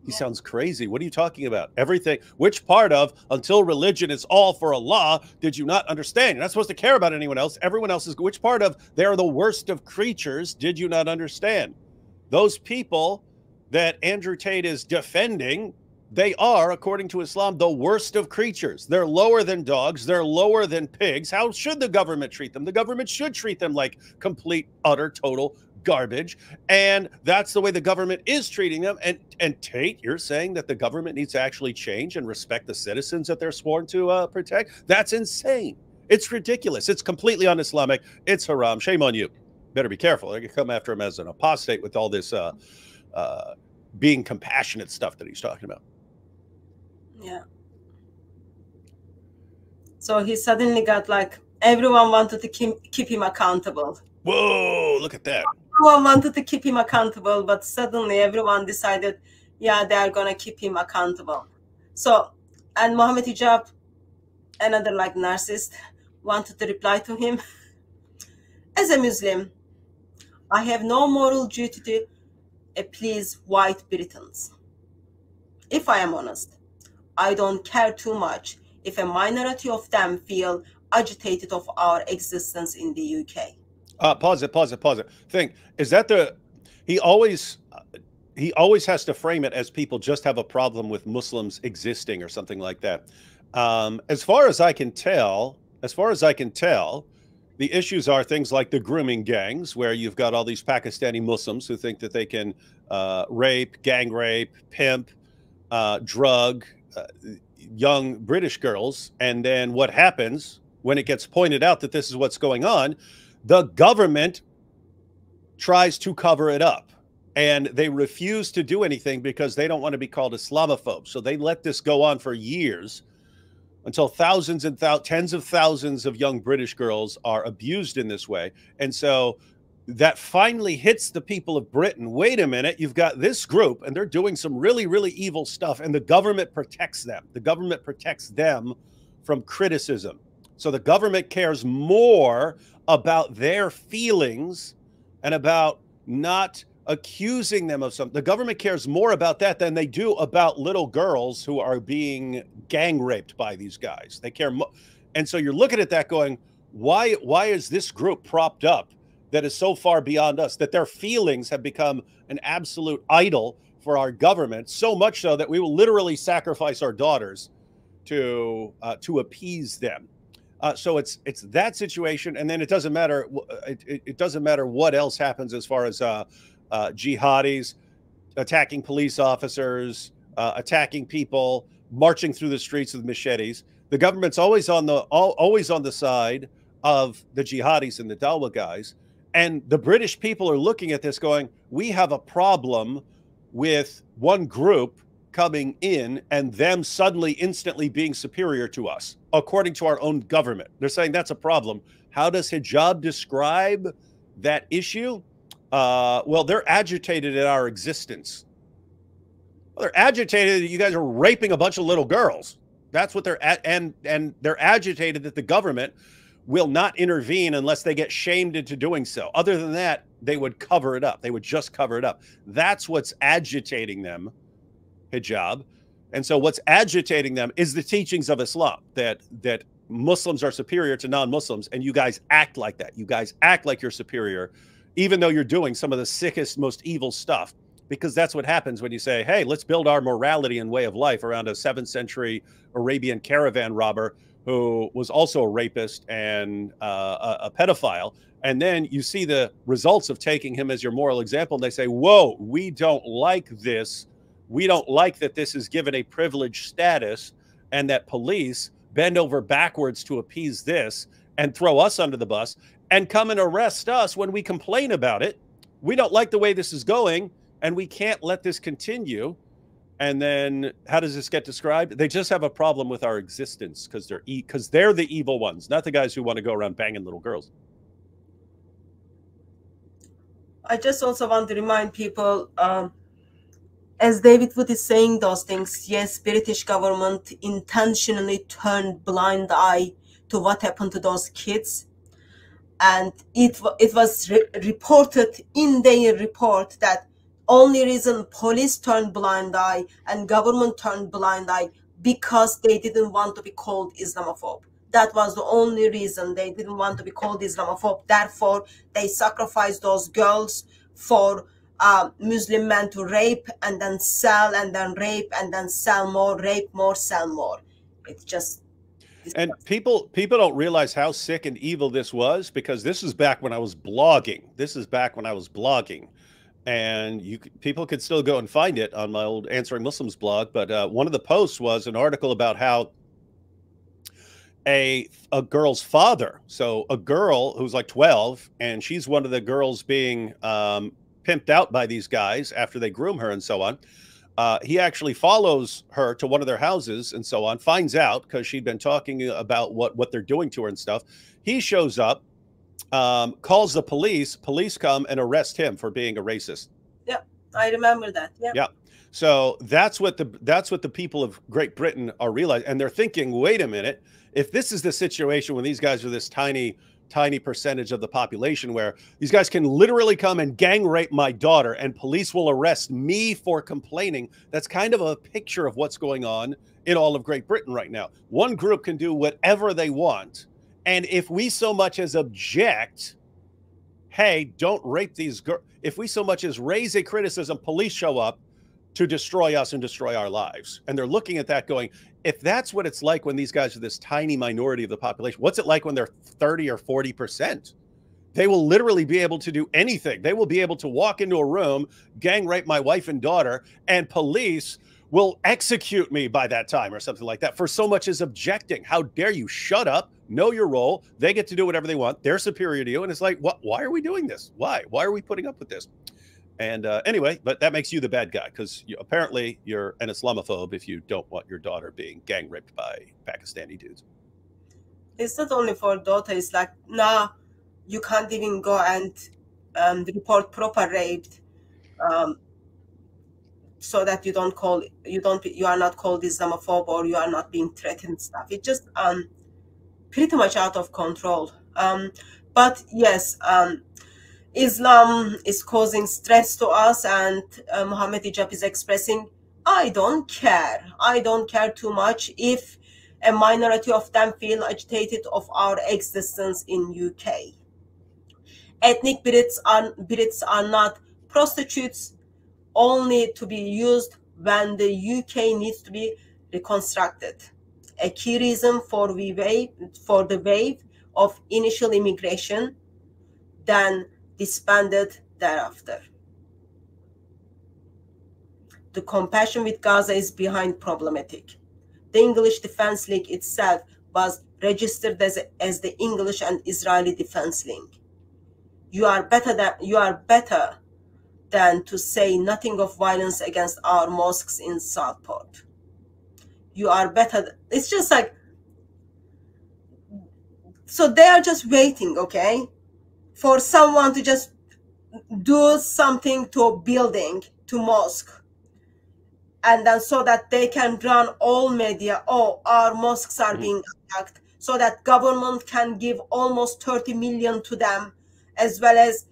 Speaker 1: He sounds crazy. What are you talking about? Everything. Which part of until religion is all for Allah did you not understand? You're not supposed to care about anyone else. Everyone else is. Which part of they are the worst of creatures did you not understand? Those people that Andrew Tate is defending, they are, according to Islam, the worst of creatures. They're lower than dogs. They're lower than pigs. How should the government treat them? The government should treat them like complete, utter, total garbage. And that's the way the government is treating them. And Tate, you're saying that the government needs to actually change and respect the citizens that they're sworn to protect? That's insane. It's ridiculous. It's completely un-Islamic. It's haram. Shame on you. Better be careful. They can come after him as an apostate with all this being compassionate stuff that he's talking about.
Speaker 2: Yeah. So he suddenly got like, everyone wanted to keep him accountable.
Speaker 1: Whoa, look at that.
Speaker 2: Everyone wanted to keep him accountable, but suddenly everyone decided, yeah, they are going to keep him accountable. So, and Muhammad Hijab, another like narcissist, wanted to reply to him. As a Muslim, I have no moral duty to please white Britons. If I am honest, I don't care too much if a minority of them feel agitated of our existence in the UK.
Speaker 1: Pause it. Think, is that he always has to frame it as people just have a problem with Muslims existing or something like that. As far as I can tell, the issues are things like the grooming gangs, where you've got all these Pakistani Muslims who think that they can rape, gang rape, pimp, drug young British girls. And then what happens when it gets pointed out that this is what's going on? The government tries to cover it up, and they refuse to do anything because they don't want to be called Islamophobes. So they let this go on for years until thousands and tens of thousands of young British girls are abused in this way. And so that finally hits the people of Britain. Wait a minute, you've got this group and they're doing some really, really evil stuff, and the government protects them. The government protects them from criticism. So the government cares more about their feelings and about not accusing them of something. The government cares more about that than they do about little girls who are being gang raped by these guys. They care more. And so you're looking at that going, why is this group propped up that is so far beyond us, that their feelings have become an absolute idol for our government, so much so that we will literally sacrifice our daughters to appease them. So it's that situation, and then it doesn't matter. It doesn't matter what else happens as far as jihadis attacking police officers, attacking people, marching through the streets with machetes. The government's always on the side of the jihadis and the Dawa guys. And the British people are looking at this going, we have a problem with one group coming in and them suddenly instantly being superior to us, according to our own government. They're saying that's a problem. How does hijab describe that issue? Well, they're agitated at our existence. Well, they're agitated that you guys are raping a bunch of little girls. That's what they're at, and they're agitated that the government will not intervene unless they get shamed into doing so. Other than that, they would cover it up. They would just cover it up. That's what's agitating them, hijab. And so what's agitating them is the teachings of Islam, that Muslims are superior to non-Muslims, and you guys act like that. You guys act like you're superior, even though you're doing some of the sickest, most evil stuff, because that's what happens when you say, hey, let's build our morality and way of life around a 7th century Arabian caravan robber who was also a rapist and a pedophile. And then you see the results of taking him as your moral example. And they say, whoa, we don't like this. We don't like that this is given a privileged status and that police bend over backwards to appease this and throw us under the bus and come and arrest us when we complain about it. We don't like the way this is going, and we can't let this continue. And then how does this get described? They just have a problem with our existence because they're the evil ones, not the guys who want to go around banging little girls.
Speaker 2: I just also want to remind people, as David Wood is saying those things, yes, British government intentionally turned blind eye to what happened to those kids. And it was reported in their report that only reason police turned blind eye and government turned blind eye because they didn't want to be called Islamophobe. That was the only reason. They didn't want to be called Islamophobe. Therefore, they sacrificed those girls for Muslim men to rape and then sell and then rape and then sell more, rape more, sell more. It's just...
Speaker 1: And people don't realize how sick and evil this was, because this is back when I was blogging. And people could still go and find it on my old Answering Muslims blog. But one of the posts was an article about how a girl's father, so a girl who's like 12, and she's one of the girls being pimped out by these guys after they groom her and so on. He actually follows her to one of their houses and so on, finds out because she'd been talking about what they're doing to her and stuff. He shows up, calls the police. Police come and arrest him for being a racist.
Speaker 2: Yeah, I remember that. Yeah.
Speaker 1: Yeah. So that's what the people of Great Britain are realizing, and they're thinking, wait a minute, if this is the situation when these guys are this tiny percentage of the population where these guys can literally come and gang rape my daughter and police will arrest me for complaining, that's kind of a picture of what's going on in all of Great Britain right now. One group can do whatever they want, and if we so much as object, hey, don't rape these girls, if we so much as raise a criticism, police show up to destroy us and destroy our lives. And they're looking at that going, if that's what it's like when these guys are this tiny minority of the population, what's it like when they're 30 or 40%? They will literally be able to do anything. They will be able to walk into a room, gang rape my wife and daughter, and police will execute me by that time or something like that for so much as objecting. How dare you? Shut up, know your role. They get to do whatever they want. They're superior to you. And it's like, what? Why are we doing this? Why are we putting up with this? And anyway, but that makes you the bad guy because apparently you're an Islamophobe if you don't want your daughter being gang raped by Pakistani dudes.
Speaker 2: It's not only for daughter. It's like, nah, you can't even go and report proper rape, so that you are not called Islamophobe or you are not being threatened stuff. It's just pretty much out of control. But yes. Islam is causing stress to us, and Muhammad Hijab is expressing, I don't care. I don't care too much if a minority of them feel agitated of our existence in UK. Ethnic Brits are not prostitutes, only to be used when the UK needs to be reconstructed. A key reason for the wave of initial immigration, then disbanded thereafter. The compassion with Gaza is behind problematic. The English Defense League itself was registered as the English and Israeli Defense League. You are better than to say nothing of violence against our mosques in Southport. You are better. It's just like, so they are just waiting, okay, for someone to just do something to a building, to mosque, and then so that they can run all media. Oh, our mosques are being attacked, so that government can give almost 30 million to them, as well as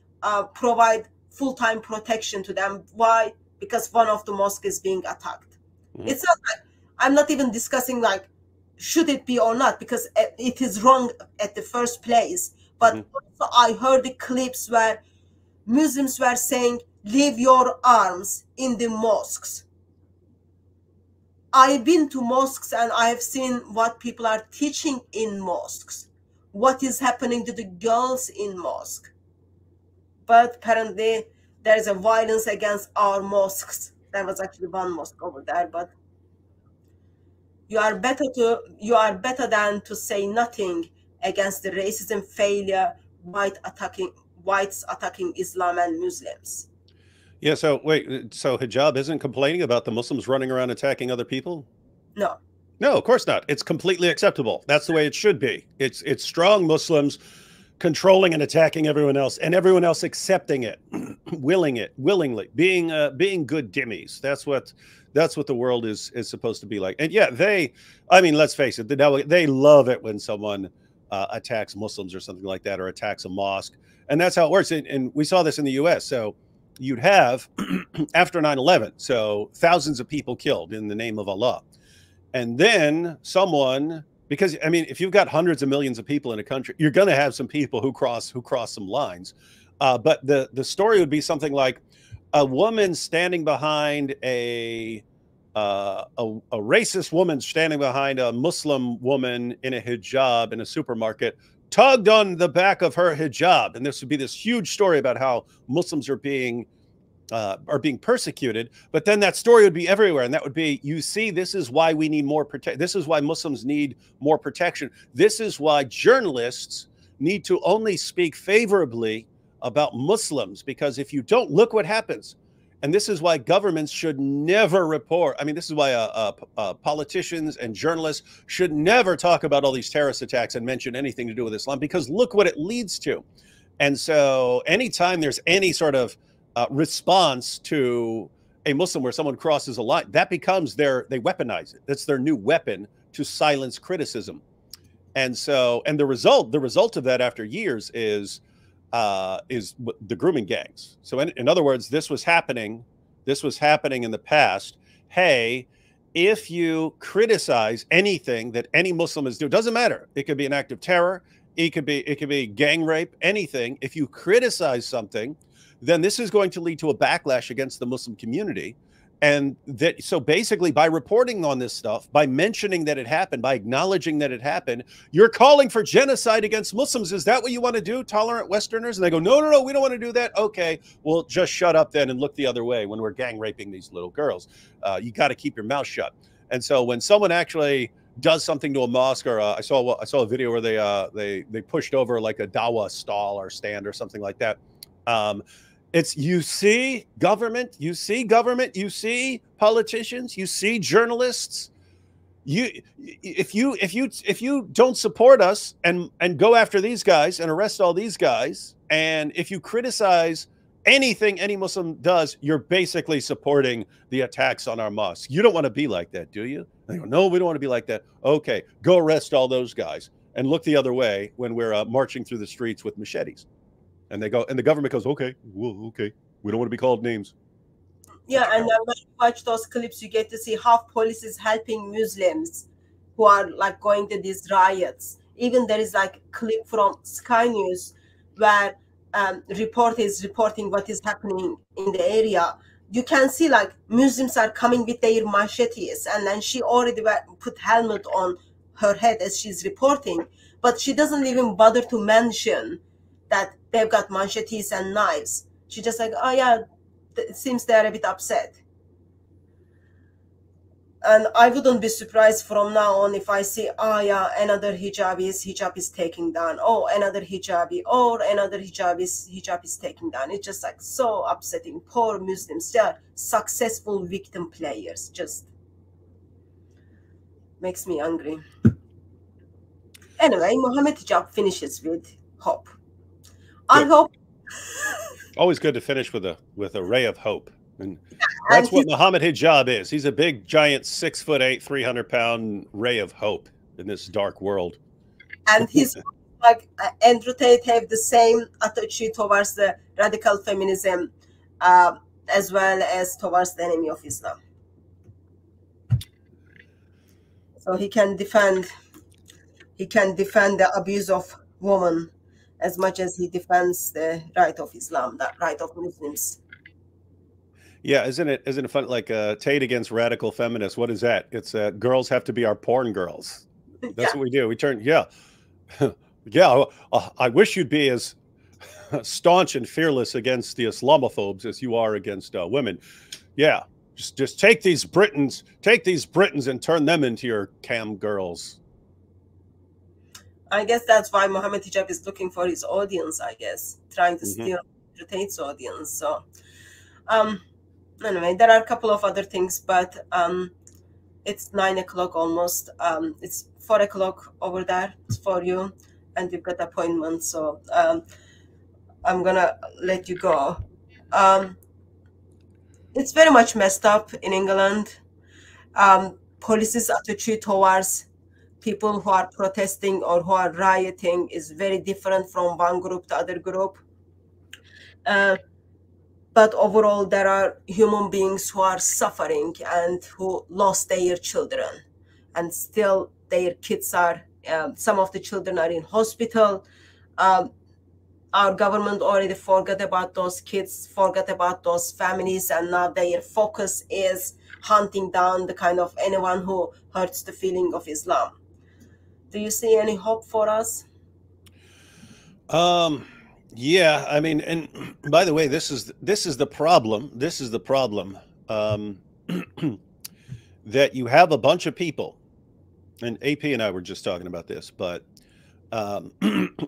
Speaker 2: provide full-time protection to them. Why? Because one of the mosques is being attacked. It's not like, I'm not even discussing like, should it be or not, because it is wrong at the first place. But also I heard the clips where Muslims were saying, leave your arms in the mosques. I've been to mosques and I have seen what people are teaching in mosques, what is happening to the girls in mosque. But apparently there is a violence against our mosques. There was actually one mosque over there, but you are better than to say nothing against the racism failure, whites attacking Islam and Muslims.
Speaker 1: Yeah, so wait, so hijab isn't complaining about the Muslims running around attacking other people?
Speaker 2: No.
Speaker 1: No, of course not. It's completely acceptable. That's the way it should be. It's strong Muslims controlling and attacking everyone else, and everyone else accepting it, willingly, being good dhimmis. That's what the world is supposed to be like. And yeah, I mean, let's face it, they love it when someone attacks Muslims or something like that, or attacks a mosque. And that's how it works. And we saw this in the US. So you'd have after 9/11, so thousands of people killed in the name of Allah. And then someone, because I mean, if you've got hundreds of millions of people in a country, you're going to have some people who cross some lines. But the story would be something like a woman standing behind a racist woman standing behind a Muslim woman in a hijab in a supermarket, tugged on the back of her hijab. And this would be this huge story about how Muslims are being persecuted. But then that story would be everywhere. And that would be, you see, this is why we need more protection. This is why Muslims need more protection. This is why journalists need to only speak favorably about Muslims, because if you don't, look what happens. And this is why governments should never report. I mean, this is why politicians and journalists should never talk about all these terrorist attacks and mention anything to do with Islam, because look what it leads to. And so anytime there's any sort of response to a Muslim where someone crosses a line, that becomes they weaponize it. That's their new weapon to silence criticism. And so, and the result of that after years is the grooming gangs. So in other words, this was happening in the past. Hey, if you criticize anything that any Muslim is doing, doesn't matter. It could be an act of terror. It could be gang rape, anything. If you criticize something, then this is going to lead to a backlash against the Muslim community. And that, so basically by reporting on this stuff, by mentioning that it happened, by acknowledging that it happened, you're calling for genocide against Muslims. Is that what you want to do, tolerant Westerners? And they go, no, we don't want to do that. Okay, well, just shut up then and look the other way when we're gang raping these little girls. You got to keep your mouth shut. And so when someone actually does something to a mosque, or I saw a video where they pushed over like a dawah stall or stand or something like that. It's, you see government, you see politicians, you see journalists. If you don't support us and go after these guys and arrest all these guys, and if you criticize anything any Muslim does, you're basically supporting the attacks on our mosques. You don't want to be like that, do you? They go, no, we don't want to be like that. Okay, go arrest all those guys and look the other way when we're marching through the streets with machetes. And they go, and the government goes, okay, well, okay, we don't want to be called names.
Speaker 2: Yeah, and then when you watch those clips, you get to see how police is helping Muslims who are like going to these riots. Even there is like a clip from Sky News where reporter is reporting what is happening in the area. You can see like Muslims are coming with their machetes, and then she already put helmet on her head as she's reporting, but she doesn't even bother to mention that they've got machetes and knives. She just like, oh yeah, it seems they're a bit upset. I wouldn't be surprised from now on if I see, oh yeah, another hijab is taking down. Oh, another hijabi, or another hijab is taking down. It's just like so upsetting. Poor Muslims, they are successful victim players. Just makes me angry. Anyway, Mohammed hijab finishes with hope. I hope.
Speaker 1: Always good to finish with a ray of hope. And that's what Mohammed hijab is. He's a big, giant, 6'8", 300-pound ray of hope in this dark world.
Speaker 2: And he's like Andrew Tate have the same attitude towards the radical feminism, as well as towards the enemy of Islam. So he can defend the abuse of women as much as he defends the right of Islam, the right of Muslims.
Speaker 1: Yeah, isn't it fun? Like Tate against radical feminists. What is that? It's girls have to be our porn girls. That's what we do. We turn, yeah. I wish you'd be as staunch and fearless against the Islamophobes as you are against women. Yeah, just take these Britons and turn them into your cam girls.
Speaker 2: I guess that's why Mohammed hijab is looking for his audience. I guess trying to steal Tate's audience. So, anyway, there are a couple of other things, but it's 9 o'clock almost. It's 4 o'clock over there for you, and you've got appointments. So I'm gonna let you go. It's very much messed up in England. Police's attitude towards people who are protesting or who are rioting is very different from one group to other group. But overall, there are human beings who are suffering and who lost their children, and still their kids are, some of the children are in hospital. Our government already forgot about those kids, forgot about those families, and now their focus is hunting down the kind of anyone who hurts the feeling of Islam. Do you see any hope for us?
Speaker 1: Yeah, I mean, and by the way, this is the problem. This is the problem, that you have a bunch of people, and AP and I were just talking about this, but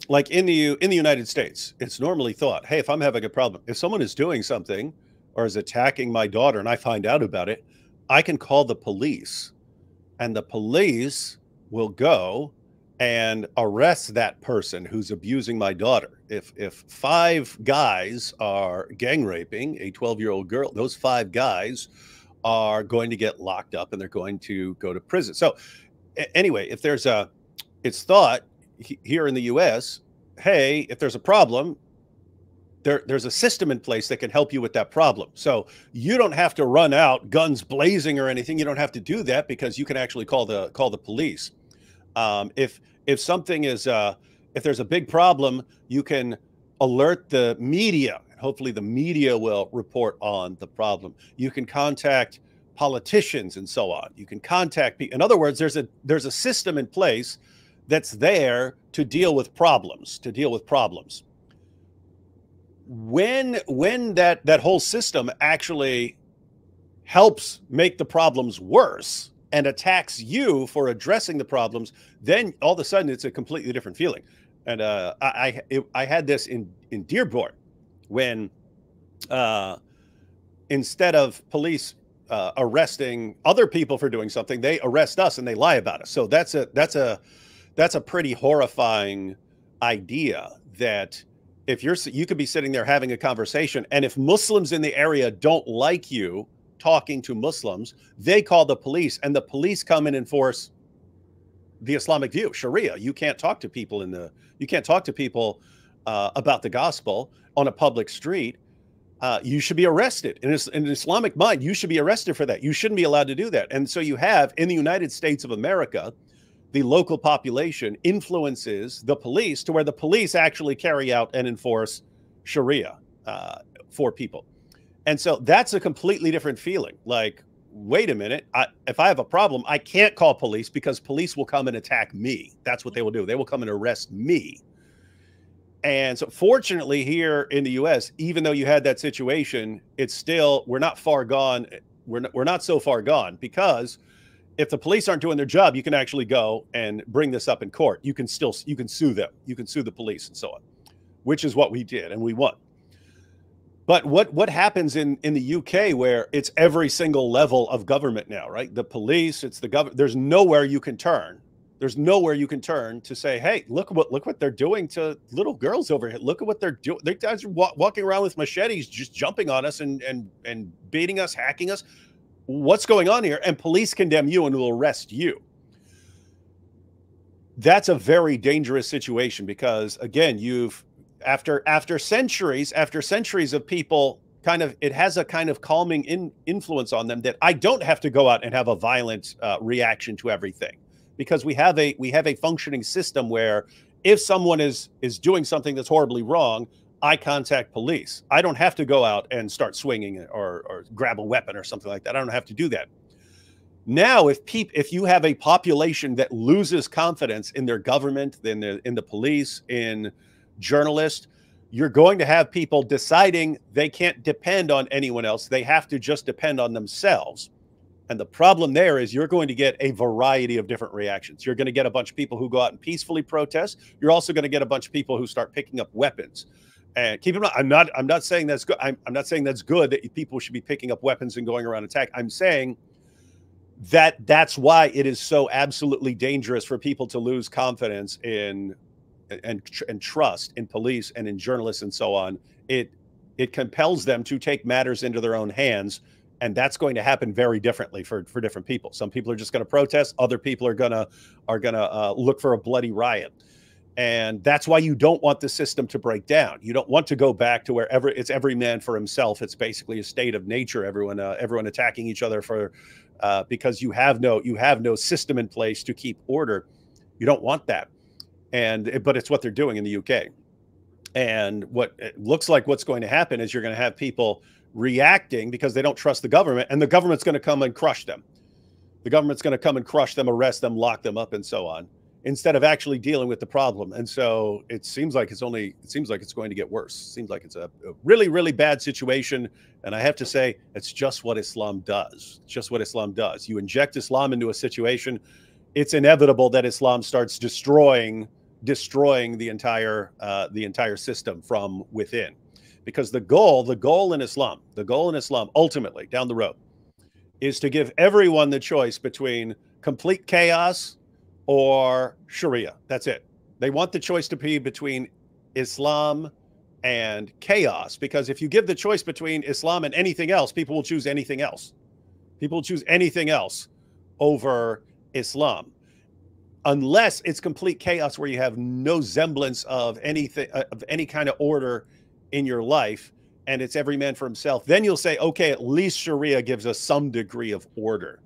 Speaker 1: like in the United States, it's normally thought, hey, if I'm having a problem, if someone is doing something or is attacking my daughter and I find out about it, I can call the police, and the police will go and arrest that person who's abusing my daughter. If 5 guys are gang raping a 12-year-old girl, those 5 guys are going to get locked up and they're going to go to prison. So anyway, if there's it's thought here in the US, hey, if there's a problem, there's a system in place that can help you with that problem. So you don't have to run out guns blazing or anything. You don't have to do that because you can actually call the police. If something is if there's a big problem, you can alert the media. Hopefully the media will report on the problem. You can contact politicians and so on. You can contact people. In other words, there's a system in place that's there to deal with problems, When that whole system actually helps make the problems worse and attacks you for addressing the problems, then all of a sudden it's a completely different feeling. And I had this in Dearborn when instead of police arresting other people for doing something, they arrest us and they lie about us. So that's a pretty horrifying idea, that if you could be sitting there having a conversation, and if Muslims in the area don't like you talking to Muslims, they call the police, and the police come and enforce the Islamic view, Sharia. You can't talk to people about the gospel on a public street. You should be arrested. In an Islamic mind, you should be arrested for that. You shouldn't be allowed to do that. And so you have, in the United States of America, the local population influences the police to where the police actually carry out and enforce Sharia for people. And so that's a completely different feeling. Like, wait a minute, if I have a problem, I can't call police because police will come and attack me. That's what they will do. They will come and arrest me. And so fortunately here in the US, even though you had that situation, it's still, we're not far gone. We're not so far gone, because if the police aren't doing their job, you can actually go and bring this up in court. You can sue them. You can sue the police and so on, which is what we did, and we won. But what happens in the UK, where it's every single level of government now, right? The police, it's the government. There's nowhere you can turn. There's nowhere you can turn to say, hey, look what they're doing to little girls over here. Look at what they're doing. They guys are walking around with machetes, just jumping on us and beating us, hacking us. What's going on here? And police condemn you and will arrest you. That's a very dangerous situation, because again, after centuries of people it has a kind of calming influence on them, that I don't have to go out and have a violent reaction to everything, because we have a functioning system where if someone is doing something that's horribly wrong, I contact police. I don't have to go out and start swinging or grab a weapon or something like that. I don't have to do that. Now, if you have a population that loses confidence in their government, in the police, in journalists, you're going to have people deciding they can't depend on anyone else. They have to just depend on themselves. And the problem there is you're going to get a variety of different reactions. You're going to get a bunch of people who go out and peacefully protest. You're also going to get a bunch of people who start picking up weapons. And keep in mind, I'm not saying that's good. I'm not saying that's good that people should be picking up weapons and going around attack. I'm saying that's why it is so absolutely dangerous for people to lose confidence in and trust in police and in journalists and so on. It compels them to take matters into their own hands, and that's going to happen very differently for different people. Some people are just going to protest. Other people are gonna look for a bloody riot. And that's why you don't want the system to break down. You don't want to go back to wherever it's every man for himself. It's basically a state of nature. Everyone attacking each other because you have no system in place to keep order. You don't want that. But it's what they're doing in the UK. And what it looks like what's going to happen is you're going to have people reacting because they don't trust the government, and the government's going to come and crush them. The government's going to come and crush them, arrest them, lock them up, and so on, instead of actually dealing with the problem. And so it seems like it's going to get worse. It seems like it's a really, really bad situation. And I have to say, it's just what Islam does. It's just what Islam does. You inject Islam into a situation, it's inevitable that Islam starts destroying the entire system from within. Because the goal in Islam ultimately down the road is to give everyone the choice between complete chaos or Sharia. That's it. They want the choice to be between Islam and chaos, because if you give the choice between Islam and anything else, people will choose anything else. People will choose anything else over Islam, unless it's complete chaos where you have no semblance of anything, of any kind of order in your life, and it's every man for himself. Then you'll say, okay, at least Sharia gives us some degree of order.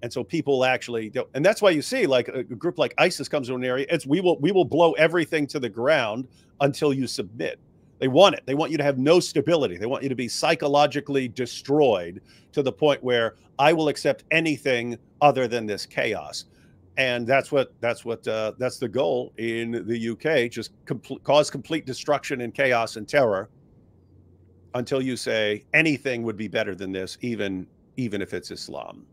Speaker 1: And so people actually do, and that's why you see like a group like ISIS comes to an area. We will blow everything to the ground until you submit. They want it. They want you to have no stability. They want you to be psychologically destroyed to the point where I will accept anything other than this chaos. And that's the goal in the UK. Just cause complete destruction and chaos and terror until you say anything would be better than this, even if it's Islam.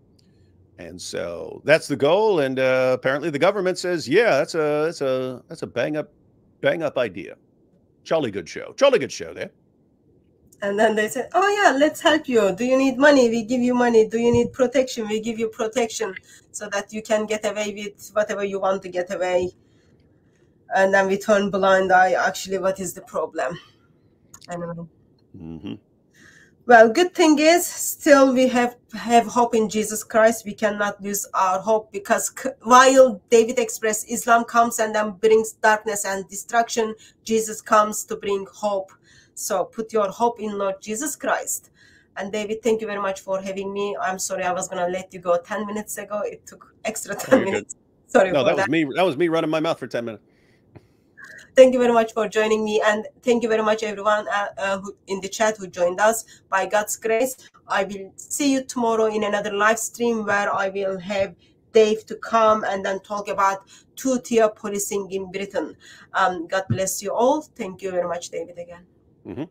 Speaker 1: And so that's the goal. And apparently the government says, yeah, that's a bang up idea. Jolly good show there.
Speaker 2: And then they said, oh yeah, let's help you. Do you need money? We give you money. Do you need protection? We give you protection so that you can get away with whatever you want to get away. And then we turn blind eye. Actually, what is the problem? Anyway. Mm-hmm. Well, good thing is still we have hope in Jesus Christ. We cannot lose our hope, because while David expressed Islam comes and then brings darkness and destruction, Jesus comes to bring hope. So put your hope in Lord Jesus Christ. And David, thank you very much for having me. I'm sorry I was going to let you go 10 minutes ago. It took extra 10 minutes. Good. Sorry for that.
Speaker 1: That was me running my mouth for 10 minutes.
Speaker 2: Thank you very much for joining me, and thank you very much everyone who in the chat who joined us. By God's grace, I will see you tomorrow in another live stream where I will have Dave to come and then talk about two-tier policing in Britain. God bless you all. Thank you very much, David, again.
Speaker 1: Mm-hmm.